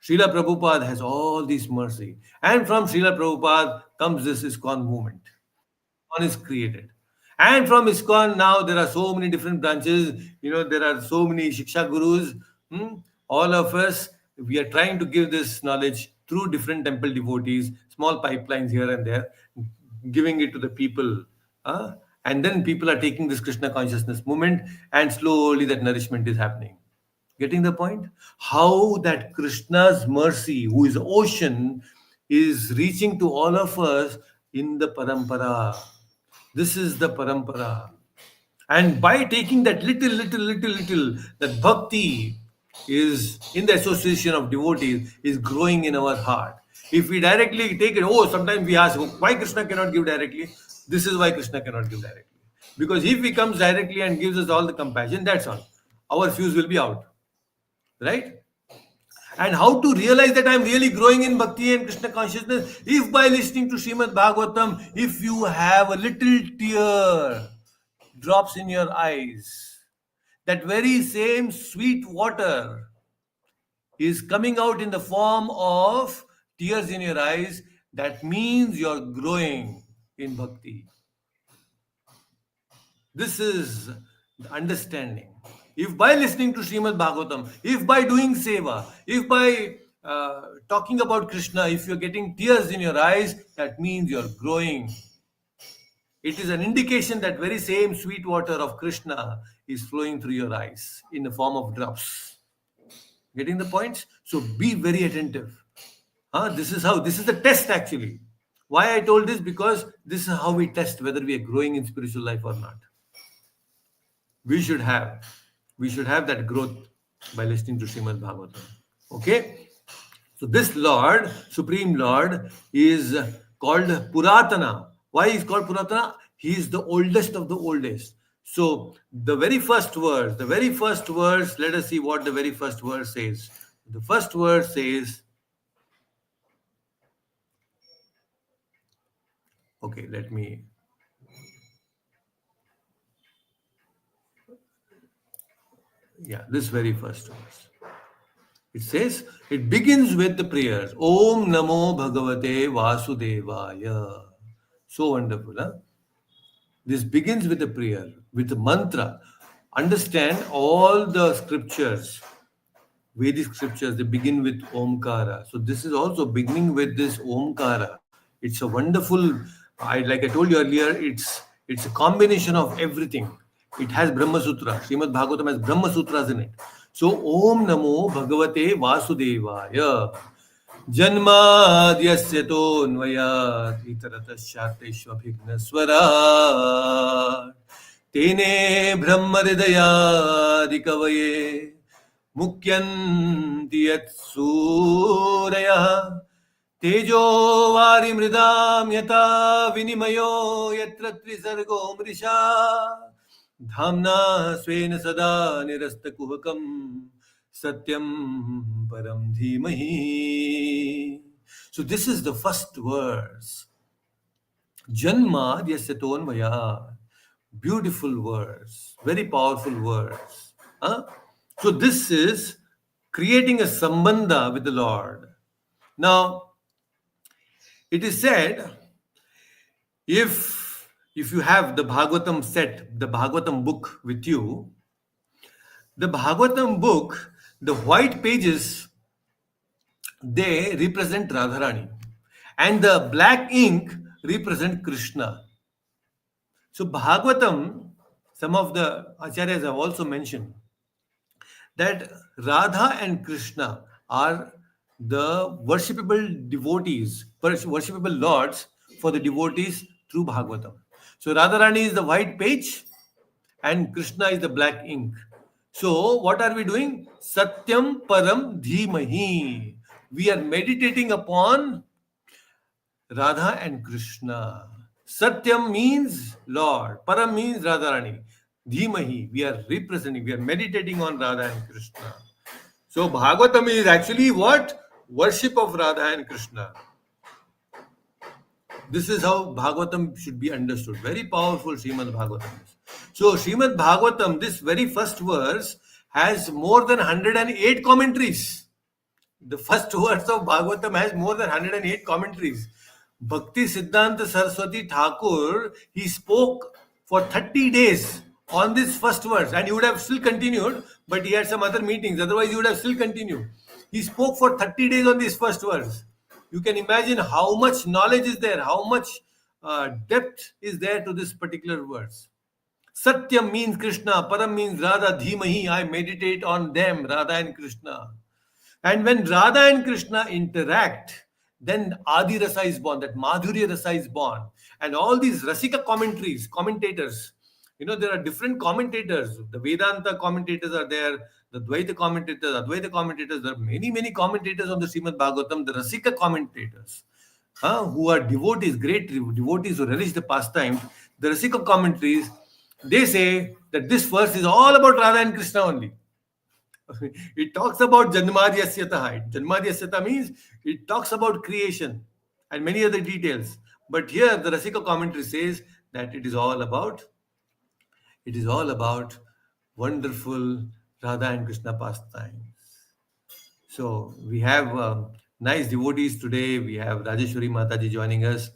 Srila Prabhupada has all this mercy. And from Srila Prabhupada comes this ISKCON movement. ISKCON is created. And from ISKCON now there are so many different branches. There are so many Shiksha Gurus. All of us, we are trying to give this knowledge through different temple devotees, small pipelines here and there, giving it to the people. And then people are taking this Krishna consciousness movement, and slowly that nourishment is happening. Getting the point? How that Krishna's mercy, who is ocean, is reaching to all of us in the parampara. This is the parampara. And by taking that little, that bhakti is in the association of devotees is growing in our heart. If we directly take it, sometimes we ask, why Krishna cannot give directly? This is why Krishna cannot give directly. Because if he comes directly and gives us all the compassion, that's all. Our fuse will be out. Right? And how to realize that I'm really growing in bhakti and Krishna consciousness? If by listening to Srimad Bhagavatam, if you have a little tear drops in your eyes, that very same sweet water is coming out in the form of tears in your eyes, that means you're growing in bhakti. This is the understanding. If by listening to Srimad Bhagavatam, if by doing seva, if by talking about Krishna, if you're getting tears in your eyes, that means you're growing. It is an indication that very same sweet water of Krishna is flowing through your eyes in the form of drops. Getting the points? So be very attentive. This is how, this is the test actually. Why I told this? Because this is how we test whether we are growing in spiritual life or not. We should have, we should have that growth by listening to Srimad Bhagavatam. Okay? So this Lord, Supreme Lord, is called Puratana. Why is called Puratana? He is the oldest of the oldest. So the very first verse, let us see what the very first verse says. The first verse says, okay, let me, yeah, this very first verse. It says, it begins with the prayers. Om Namo Bhagavate Vasudevaya. So wonderful, huh? This begins with a prayer, with a mantra. Understand all the scriptures, Vedic scriptures, they begin with Omkara. So this is also beginning with this Omkara. It's a wonderful, like I told you earlier, it's a combination of everything. It has Brahma Sutra. Srimad Bhagavatam has Brahma Sutras in it. So Om Namo Bhagavate Vasudevaya. जन्माद्यस्य तोऽन्वयात् इतरतश्चार्थेष्वभिघ्नस्वराट् तेने ब्रह्महृदयादिकवये मुह्यन्ति यत्सूरयः तेजो वारिमृदां यथा विनिमयो यत्र त्रिसर्गो मृषा धाम्ना स्वेन सदा निरस्तकुहकम् Satyam Param Dhimahi. So this is the first verse. Janma Dyasaton Vaya. Beautiful verse. Very powerful verse. Huh? So this is creating a sambandha with the Lord. Now, it is said, if you have the Bhagavatam set, the Bhagavatam book with you, the Bhagavatam book, the white pages, they represent Radharani, and the black ink represent Krishna. So Bhagavatam, some of the acharyas have also mentioned that Radha and Krishna are the worshipable devotees, worshipable lords for the devotees through Bhagavatam. So Radharani is the white page and Krishna is the black ink. So, what are we doing? Satyam Param Dhimahi. We are meditating upon Radha and Krishna. Satyam means Lord. Param means Radharani. Dhimahi. We are representing, we are meditating on Radha and Krishna. So, Bhagavatam is actually what? Worship of Radha and Krishna. This is how Bhagavatam should be understood. Very powerful Srimad Bhagavatam is. So Srimad Bhagavatam, this very first verse has more than 108 commentaries. The first verse of Bhagavatam has more than 108 commentaries. Bhakti Siddhanta Saraswati Thakur, he spoke for 30 days on this first verse and he would have still continued, but he had some other meetings. Otherwise, he would have still continued. He spoke for 30 days on this first verse. You can imagine how much knowledge is there, how much depth is there to this particular verse. Satyam means Krishna, Param means Radha, Dhimahi, I meditate on them, Radha and Krishna. And when Radha and Krishna interact, then Adi Rasa is born, that Madhurya Rasa is born. And all these Rasika commentators, there are different commentators. The Vedanta commentators are there, the Dvaita commentators, Advaita commentators. There are many, many commentators on the Srimad Bhagavatam, the Rasika commentators, who are devotees, great devotees who relish the pastime. The Rasika commentaries, they say that this verse is all about Radha and Krishna only. It talks about Janmadhyasyataha. Janmadhyasyata means it talks about creation and many other details. But here the Rasika commentary says that it is all about wonderful Radha and Krishna pastimes. So we have nice devotees today. We have Rajeshwari Mataji joining us.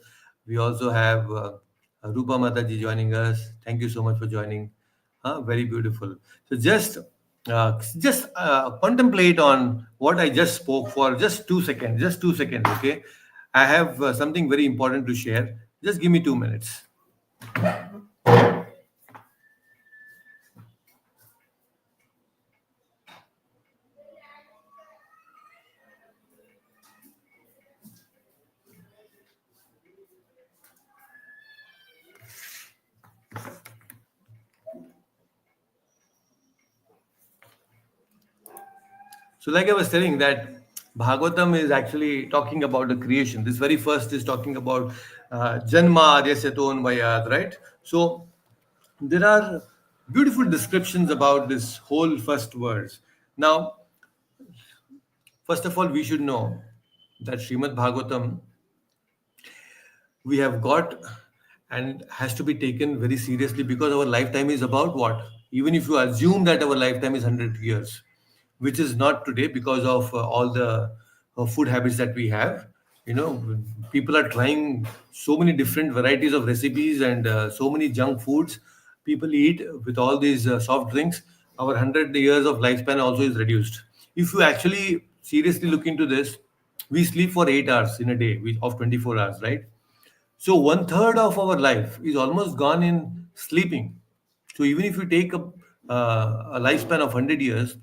We also have Rupa Mataji joining us. Thank you so much for joining. Very beautiful. So just contemplate on what I just spoke for just 2 seconds. Just 2 seconds, okay? I have something very important to share. Just give me 2 minutes. So, like I was telling, that Bhagavatam is actually talking about the creation. This very first is talking about Janma Adyasaton Vayad, right? So, there are beautiful descriptions about this whole first verse. Now, first of all, we should know that Srimad Bhagavatam we have got and has to be taken very seriously, because our lifetime is about what? Even if you assume that our lifetime is 100 years, which is not today because of all the food habits that we have. You know, people are trying so many different varieties of recipes and so many junk foods people eat with all these soft drinks. Our 100 years of lifespan also is reduced. If you actually seriously look into this, we sleep for 8 hours in a day of 24 hours, right? So one third of our life is almost gone in sleeping. So even if you take a lifespan of 100 years,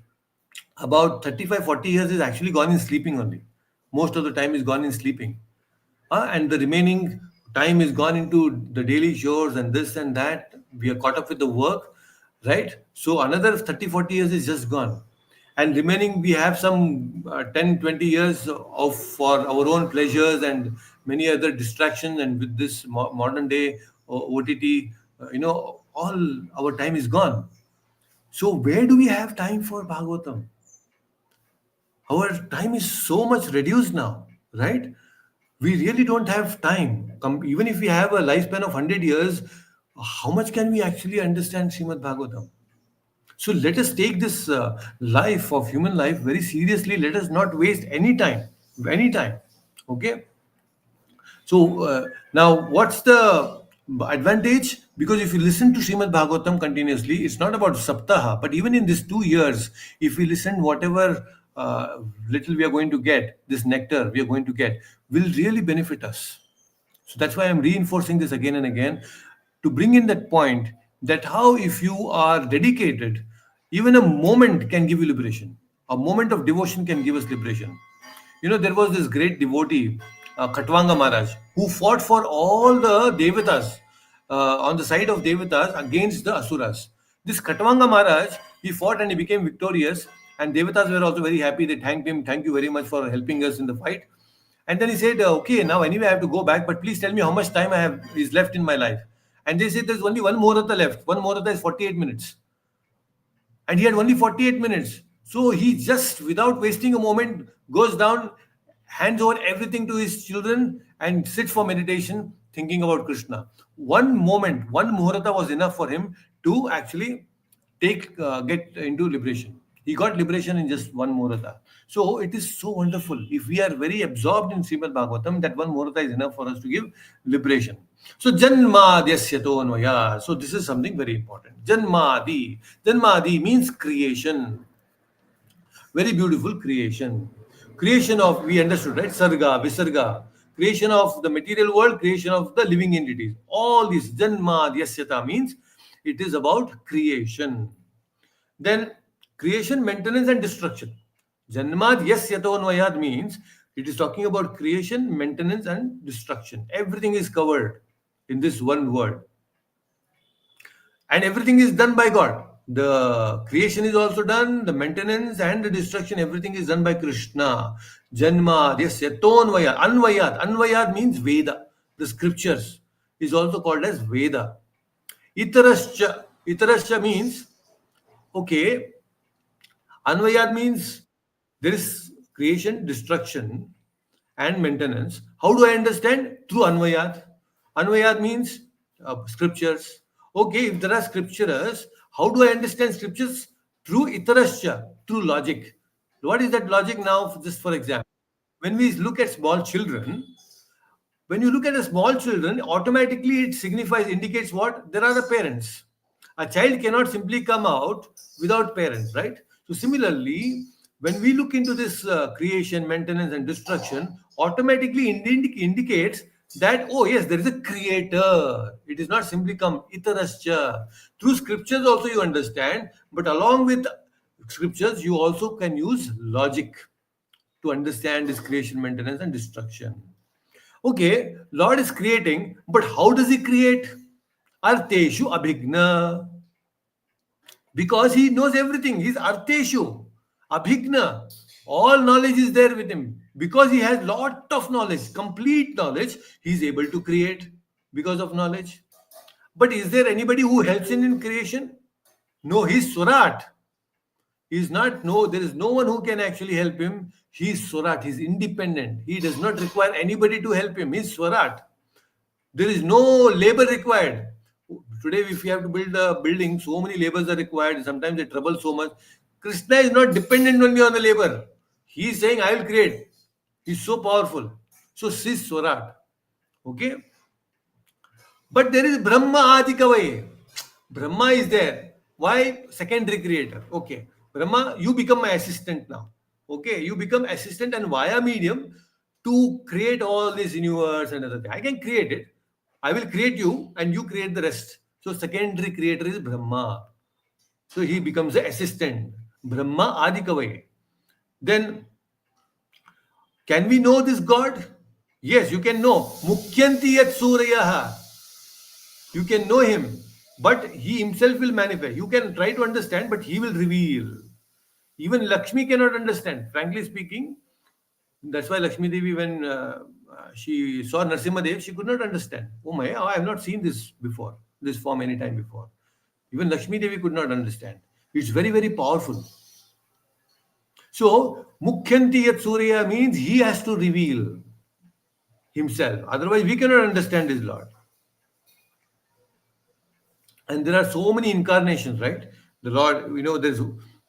about 35, 40 years is actually gone in sleeping only. Most of the time is gone in sleeping. And the remaining time is gone into the daily chores and this and that. We are caught up with the work, right? So another 30, 40 years is just gone. And remaining, we have some 10, 20 years of for our own pleasures and many other distractions. And with this modern day OTT, all our time is gone. So where do we have time for Bhagavatam? Our time is so much reduced now, right? We really don't have time. Even if we have a lifespan of 100 years, how much can we actually understand Srimad Bhagavatam? So let us take this life of human life very seriously. Let us not waste any time. Any time. Okay. So now, what's the advantage? Because if you listen to Srimad Bhagavatam continuously, it's not about Saptaha, but even in these 2 years, if we listen, whatever little we are going to get, this nectar we are going to get, will really benefit us. So that's why I'm reinforcing this again and again, to bring in that point, that how if you are dedicated, even a moment can give you liberation. A moment of devotion can give us liberation. There was this great devotee, Khatwanga Maharaj, who fought for all the Devatas, on the side of Devatas against the Asuras. This Khatwanga Maharaj, he fought and he became victorious, and Devatas were also very happy. They thanked him, thank you very much for helping us in the fight. And then he said, okay, now anyway I have to go back, but please tell me how much time I have is left in my life. And they said there's only one Muhurta left. One Muhurta is 48 minutes, and he had only 48 minutes. So he just, without wasting a moment, goes down, hands over everything to his children, and sits for meditation, thinking about Krishna. One moment, one Muhurta was enough for him to actually get into liberation. He got liberation in just one Muhurta. So it is so wonderful. If we are very absorbed in Srimad Bhagavatam, that one Muhurta is enough for us to give liberation. So Janmadhyasyato Anvaya. So this is something very important. Janmadi. Janmadi means creation. Very beautiful creation. Creation of, we understood, right? Sarga, Visarga. Creation of the material world, creation of the living entities. All this Janmadhyasyata means it is about creation. Then creation, maintenance, and destruction. Janmad yes yatonvayad means it is talking about creation, maintenance, and destruction. Everything is covered in this one word. And everything is done by God. The creation is also done, the maintenance and the destruction, everything is done by Krishna. Janma, yes, yatonvayad, anvayad. Anvayad means Veda. The scriptures is also called as Veda. Itarascha. Itarascha means, okay, Anvayad means there is creation, destruction, and maintenance. How do I understand? Through Anvayad. Anvayad means scriptures. Okay, if there are scriptures, how do I understand scriptures? Through itarascha, through logic. What is that logic now? Just for example, when we look at small children, when you look at the small children, automatically it signifies, indicates what? There are the parents. A child cannot simply come out without parents, right? So similarly, when we look into this creation, maintenance, and destruction, automatically indicates that, oh yes, there is a creator. It is not simply come itarascha. Through scriptures also you understand, but along with scriptures you also can use logic to understand this creation, maintenance and destruction. Okay, Lord is creating, but how does he create? Arteshu abhigna. Because he knows everything. He's arteshu, abhigna. All knowledge is there with him. Because he has lot of knowledge, complete knowledge, he's able to create because of knowledge. But is there anybody who helps him in creation? No, he's Surat. He's not, no, there is no one who can actually help him. He's Surat. He's independent. He does not require anybody to help him. He's Surat. There is no labor required. Today, if you have to build a building, so many labors are required. Sometimes they trouble so much. Krishna is not dependent only on the labor. He is saying, I will create. He's so powerful. So, Sis Swarat. Okay. But there is Brahma Adikavai. Brahma is there. Why? Secondary creator. Okay. Brahma, you become my assistant now. Okay. You become assistant and via medium to create all this universe and other thing. I can create it. I will create you and you create the rest. So secondary creator is Brahma. So he becomes the assistant. Brahma Adikavai. Then can we know this God? Yes, you can know. Mukhyanti yat Suryaha. You can know him, but he himself will manifest. You can try to understand, but he will reveal. Even Lakshmi cannot understand. Frankly speaking, that's why Lakshmi Devi, when she saw Narsimha Dev, she could not understand. Oh my, I have not seen this before, this form any time before. Even Lakshmi Devi could not understand. It's very, very powerful. So, Mukhyanti Yat Surya means he has to reveal himself. Otherwise, we cannot understand his Lord. And there are so many incarnations, right? The Lord, there's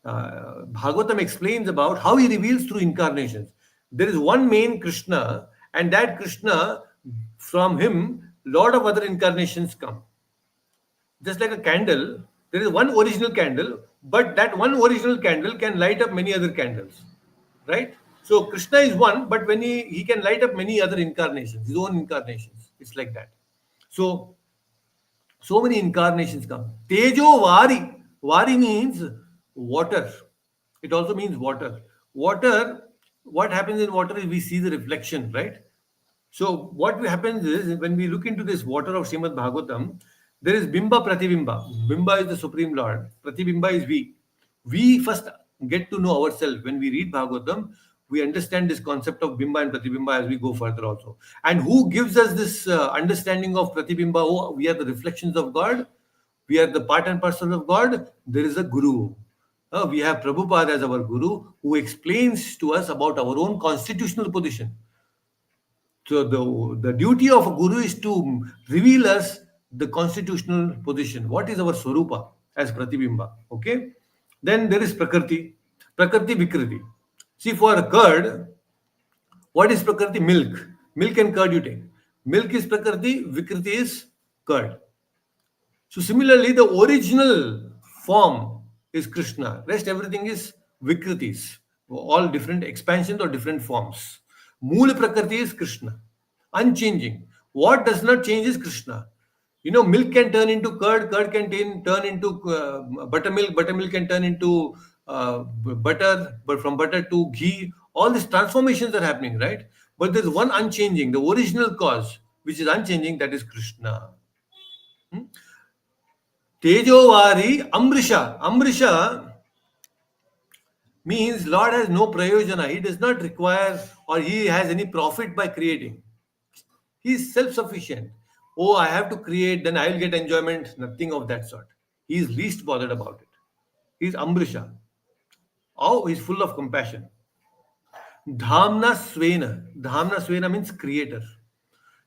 Bhagavatam explains about how he reveals through incarnations. There is one main Krishna, and that Krishna, from him, lot of other incarnations come. Just like a candle, there is one original candle, but that one original candle can light up many other candles, right? So Krishna is one, but when he can light up many other incarnations, his own incarnations. It's like that. So many incarnations come. Tejo Vari. Vari means water. It also means water. Water, what happens in water is we see the reflection, right? So what happens is when we look into this water of Srimad Bhagavatam, there is Bimba Pratibimba. Bimba is the Supreme Lord. Pratibimba is we. We first get to know ourselves. When we read Bhagavatam, we understand this concept of Bimba and Pratibimba as we go further also. And who gives us this understanding of Pratibimba? Oh, we are the reflections of God. We are the part and parcel of God. There is a Guru. We have Prabhupada as our Guru who explains to us about our own constitutional position. So the duty of a guru is to reveal us the constitutional position. What is our swarupa as Pratibimba? Okay. Then there is Prakriti. Prakriti Vikriti. See, for a curd, what is Prakriti? Milk. Milk and curd you take. Milk is Prakriti, Vikriti is curd. So similarly, the original form is Krishna. Rest everything is Vikritis, all different expansions or different forms. Mool Prakriti is Krishna, unchanging. What does not change is Krishna. Milk can turn into curd, curd can turn into buttermilk, buttermilk can turn into butter, but from butter to ghee. All these transformations are happening, right? But there's one unchanging, the original cause, which is unchanging, that is Krishna. Hmm? Tejovari Amrisha. Amrisha means Lord has no prayojana. He does not require or he has any profit by creating. He is self-sufficient. Oh, I have to create, then I will get enjoyment. Nothing of that sort. He is least bothered about it. He is Amrisha. Oh, he is full of compassion. Dhamna Svena. Dhamna Svena means creator.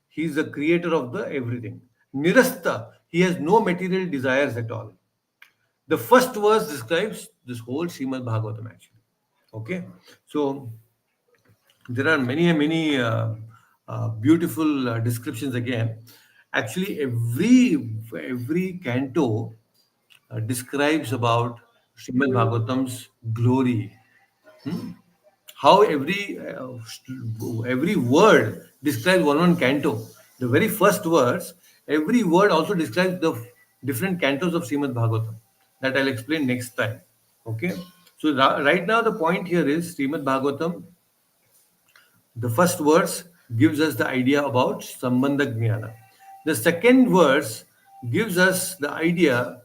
He is the creator of the everything. Nirasta. He has no material desires at all. The first verse describes this whole Srimad Bhagavatam actually. Okay, so there are many beautiful descriptions again. Actually, every canto describes about Srimad Bhagavatam's glory. How every word describes one canto. The very first verse, every word also describes the different cantos of Srimad Bhagavatam. That I'll explain next time. Okay. So right now the point here is Srimad Bhagavatam. The first verse gives us the idea about Sambandha Jnana. The second verse gives us the idea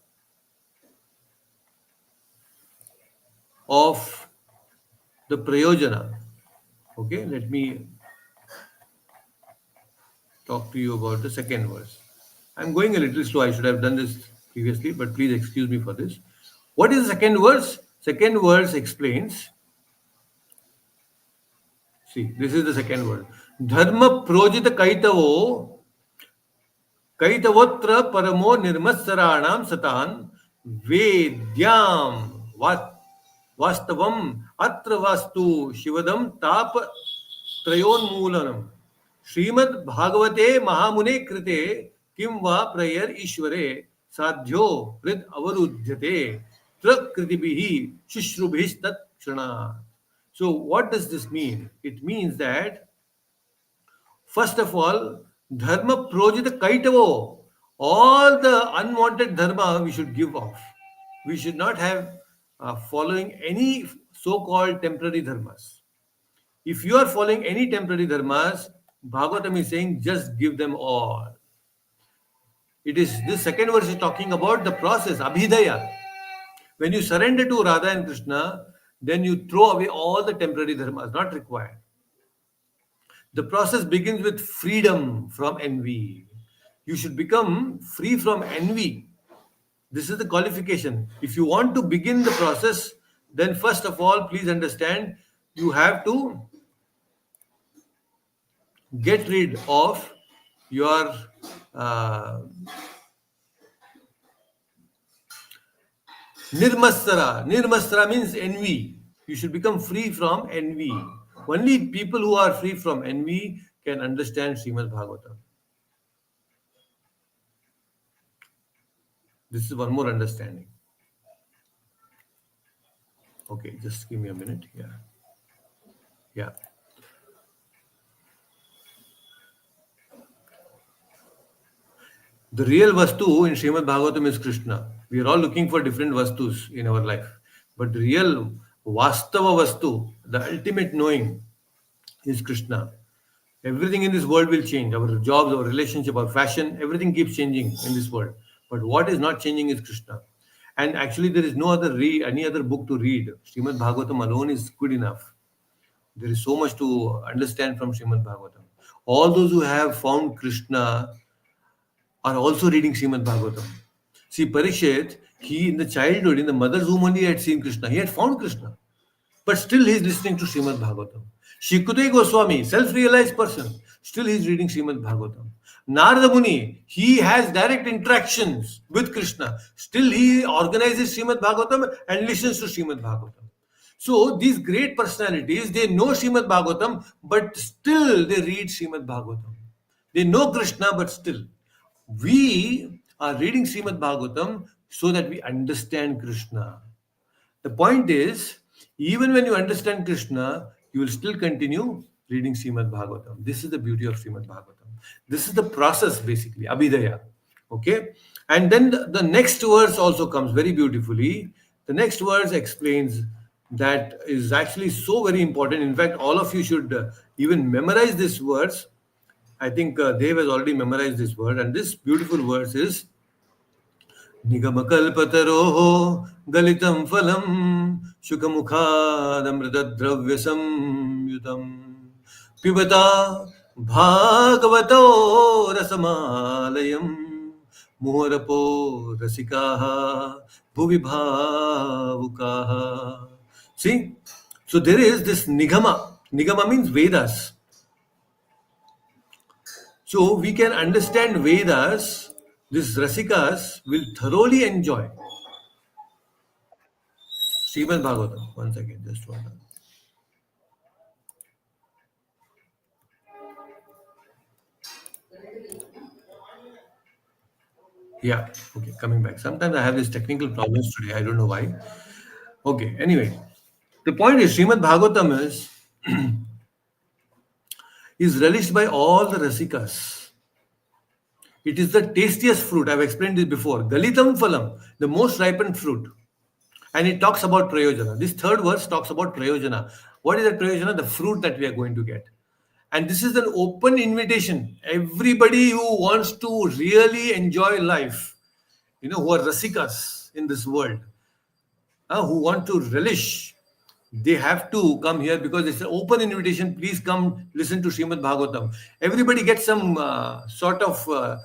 of the Prayojana. Okay, let me talk to you about the second verse. I'm going a little slow. I should have done this previously, but please excuse me for this. What is the second verse? Second verse explains. See, this is the second word. Dharma projita kaitavo कैतवोत्र परमो निर्मत्सराणाम सतान वेद्याम वास्तवम अत्र वास्तु शिवदम ताप त्रयोन्मूलनम श्रीमद् भागवते महामुने कृते किं वा प्रयर ईश्वरे साध्यो हृद अवरुध्यते प्रकृतिभिः शुश्रुभिस्तत्क्षणात्. So what does this mean? It means that first of all, dharma projita kaitavo. All the unwanted dharma we should give off. We should not have following any so-called temporary dharmas. If you are following any temporary dharmas, Bhagavatam is saying just give them all. It is this second verse is talking about the process, abhidaya. When you surrender to Radha and Krishna, then you throw away all the temporary dharmas, not required. The process begins with freedom from envy. You should become free from envy. This is the qualification. If you want to begin the process, then first of all, please understand you have to get rid of your nirmasara. Nirmasara means envy. You should become free from envy. Only people who are free from envy can understand Srimad Bhagavatam. This is one more understanding. Okay, just give me a minute. Yeah. Yeah. The real Vastu in Srimad Bhagavatam is Krishna. We are all looking for different Vastus in our life. But the real Vastava Vastu, the ultimate knowing, is Krishna. Everything in this world will change. Our jobs, our relationship, our fashion, everything keeps changing in this world. But what is not changing is Krishna. And actually, there is no other any other book to read. Srimad Bhagavatam alone is good enough. There is so much to understand from Srimad Bhagavatam. All those who have found Krishna are also reading Srimad Bhagavatam. See, Parikshit, he in the childhood, in the mother's womb only had seen Krishna. He had found Krishna. But still he is listening to Srimad Bhagavatam. Shikute Goswami, self-realized person, still he is reading Srimad Bhagavatam. Narada Muni, he has direct interactions with Krishna. Still he organizes Srimad Bhagavatam and listens to Srimad Bhagavatam. So these great personalities, they know Srimad Bhagavatam, but still they read Srimad Bhagavatam. They know Krishna, but still. We are reading Srimad Bhagavatam so that we understand Krishna. The point is, even when you understand Krishna, you will still continue reading Srimad Bhagavatam. This is the beauty of Srimad Bhagavatam. This is the process basically, Abhidaya. Okay? And then the next verse also comes very beautifully. The next verse explains that is actually so very important. In fact, all of you should even memorize this verse. I think Dev has already memorized this word. And this beautiful verse is निगमकल्पतरोः गलितं फलं शुकमुखादमृतद्रव्यसंयुतं पिबता भागवतो रसमालयं मुहुरपो रसिकाः भुवि भावुकाः. See, so there is this nigama. Nigama means Vedas. So we can understand Vedas. These Rasikas will thoroughly enjoy Srimad Bhagavatam. Once again, just one. Yeah, okay, coming back. Sometimes I have these technical problems today. I don't know why. Okay, anyway, the point is Srimad Bhagavatam is relished by all the Rasikas. It is the tastiest fruit. I've explained this before. Galitam phalam, the most ripened fruit. And it talks about prayojana. This third verse talks about prayojana. What is that prayojana? The fruit that we are going to get. And this is an open invitation. Everybody who wants to really enjoy life, who are rasikas in this world, who want to relish, they have to come here because it's an open invitation. Please come listen to Srimad Bhagavatam. Everybody gets some sort of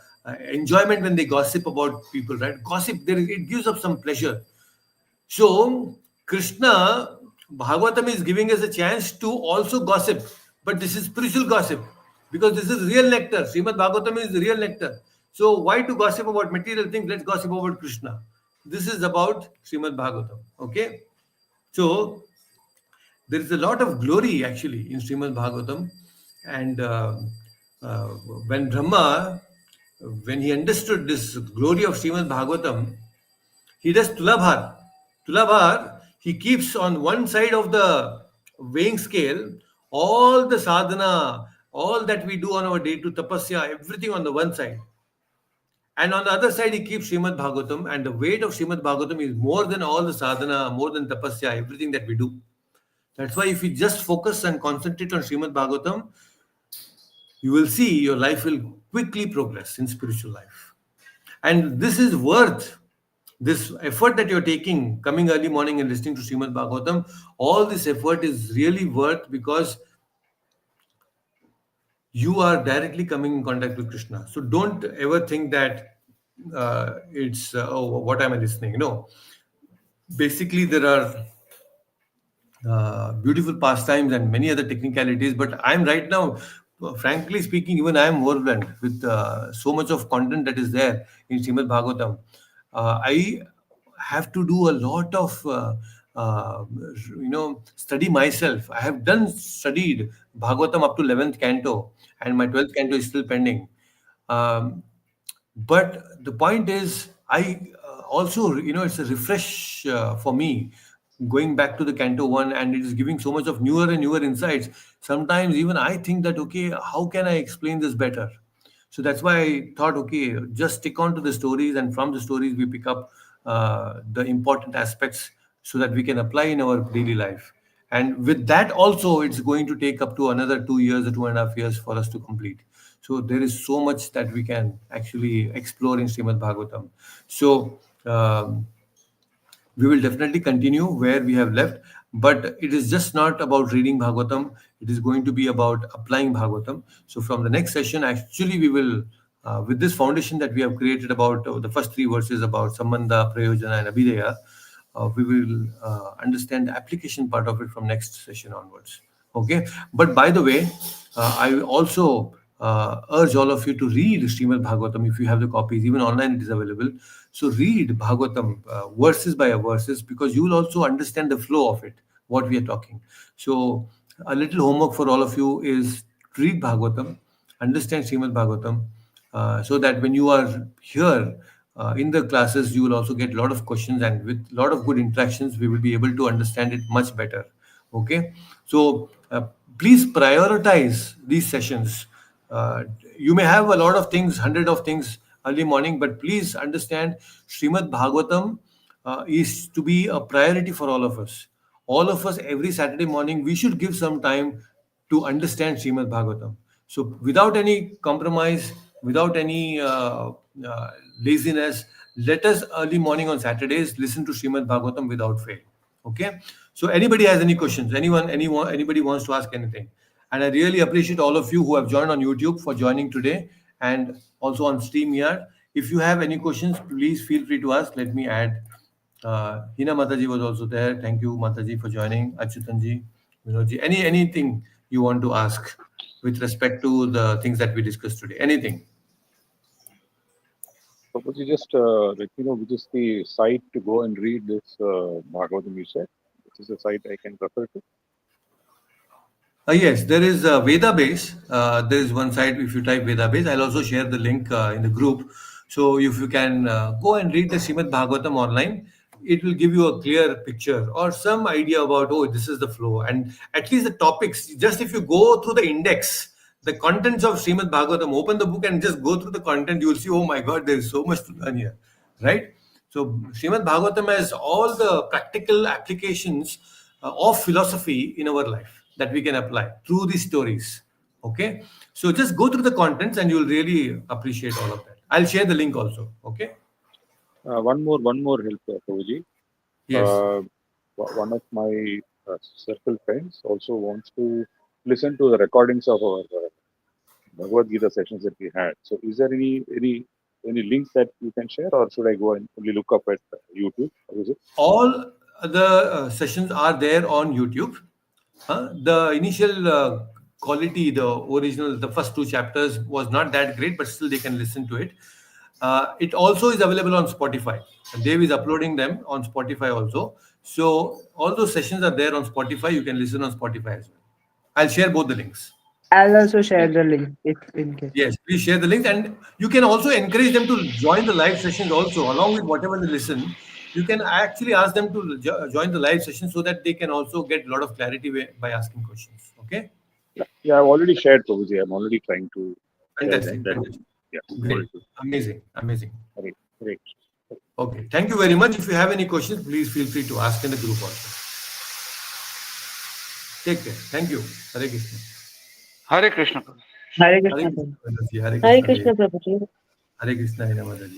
enjoyment when they gossip about people, right? Gossip, it gives up some pleasure. So, Krishna, Bhagavatam is giving us a chance to also gossip, but this is spiritual gossip because this is real nectar. Srimad Bhagavatam is real nectar. So, why to gossip about material things? Let's gossip about Krishna. This is about Srimad Bhagavatam. Okay? So, there is a lot of glory actually in Srimad Bhagavatam. And uh, when Brahma, when he understood this glory of Srimad Bhagavatam, he does tulabhar. Tulabhar, he keeps on one side of the weighing scale all the sadhana, all that we do on our day to tapasya, everything on the one side. And on the other side, he keeps Srimad Bhagavatam, and the weight of Srimad Bhagavatam is more than all the sadhana, more than tapasya, everything that we do. That's why if you just focus and concentrate on Srimad Bhagavatam, you will see your life will quickly progress in spiritual life. And this is worth this effort that you're taking, coming early morning and listening to Srimad Bhagavatam. All this effort is really worth because you are directly coming in contact with Krishna. So don't ever think that it's, oh, what am I listening? Basically, there are beautiful pastimes and many other technicalities. But I'm right now, frankly speaking, even I am overwhelmed with so much of content that is there in Srimad Bhagavatam. I have to do a lot of, study myself. I have studied Bhagavatam up to 11th canto, and my 12th canto is still pending. Um, but the point is, I also, it's a refresh for me going back to the Canto 1, and it is giving so much of newer and newer insights. Sometimes even I think that, okay, how can I explain this better? So that's why I thought, okay, just stick on to the stories, and from the stories we pick up the important aspects so that we can apply in our daily life. And with that also, it's going to take up to another 2 years or 2.5 years for us to complete. So there is so much that we can actually explore in Srimad Bhagavatam. So we will definitely continue where we have left, but it is just not about reading Bhagavatam. It is going to be about applying Bhagavatam. So from the next session, actually, we will, with this foundation that we have created about the first three verses about Sambandha, Prayojana, and Abhidheya, we will understand the application part of it from next session onwards. Okay. But by the way, I also urge all of you to read Srimad Bhagavatam if you have the copies. Even online, it is available. So read Bhagavatam verses by verses because you will also understand the flow of it, what we are talking. So a little homework for all of you is read Bhagavatam, understand Srimad Bhagavatam, so that when you are here in the classes, you will also get a lot of questions, and with a lot of good interactions, we will be able to understand it much better. Okay, so please prioritize these sessions. Uh, you may have a lot of things, hundred of things early morning, but please understand Srimad Bhagavatam is to be a priority for all of us. All of us every Saturday morning, we should give some time to understand Srimad Bhagavatam. So, without any compromise, without any laziness, let us early morning on Saturdays listen to Srimad Bhagavatam without fail. Okay. So, anybody has any questions? Anybody wants to ask anything? And I really appreciate all of you who have joined on YouTube for joining today and also on StreamYard. If you have any questions, please feel free to ask. Let me add. Hina Mataji was also there. Thank you, Mataji, for joining. Achutanji, Vinodji. Anything you want to ask with respect to the things that we discussed today? Anything? So could you just let me know which is the site to go and read this Bhagavatam you said? Which is the site I can refer to? Yes, there is a Veda base. There is one site. If you type Veda base, I'll also share the link in the group. So if you can go and read the Srimad Bhagavatam online, it will give you a clear picture or some idea about, oh, this is the flow, and at least the topics. Just if you go through the index, the contents of Srimad Bhagavatam, open the book and just go through the content, you will see, oh my God, there is so much to learn here, right? So Srimad Bhagavatam has all the practical applications of philosophy in our life that we can apply through these stories. Okay, so just go through the contents and you will really appreciate all of that. I'll share the link also. Okay. One more help, Prabhuji. Yes. One of my circle friends also wants to listen to the recordings of our Bhagavad Gita sessions that we had. So, is there any links that you can share, or should I go and only look up at YouTube? Or is it? All the sessions are there on YouTube. The initial quality, the original, the first two chapters was not that great, but still they can listen to it. It also is available on Spotify. Dev is uploading them on Spotify also. So all those sessions are there on Spotify. You can listen on Spotify as well. I'll share both the links. I'll also share the link if in case. Yes, please share the links, and you can also encourage them to join the live sessions also, along with whatever they listen. You can actually ask them to join the live session so that they can also get a lot of clarity by asking questions. Okay, Yeah, I've already shared, Prabhuji. I'm already trying to share fantastic, that. fantastic, Yeah, great, already do. amazing, amazing. Great, great. Okay, thank you very much. If you have any questions, please feel free to ask in the group also. Take care. Thank you. Hare Krishna. Hare Krishna. Hare Hare Krishna. Krishna. Hare Hare Krishna. Krishna Prabhuji. Hare Krishna. Hare Krishna.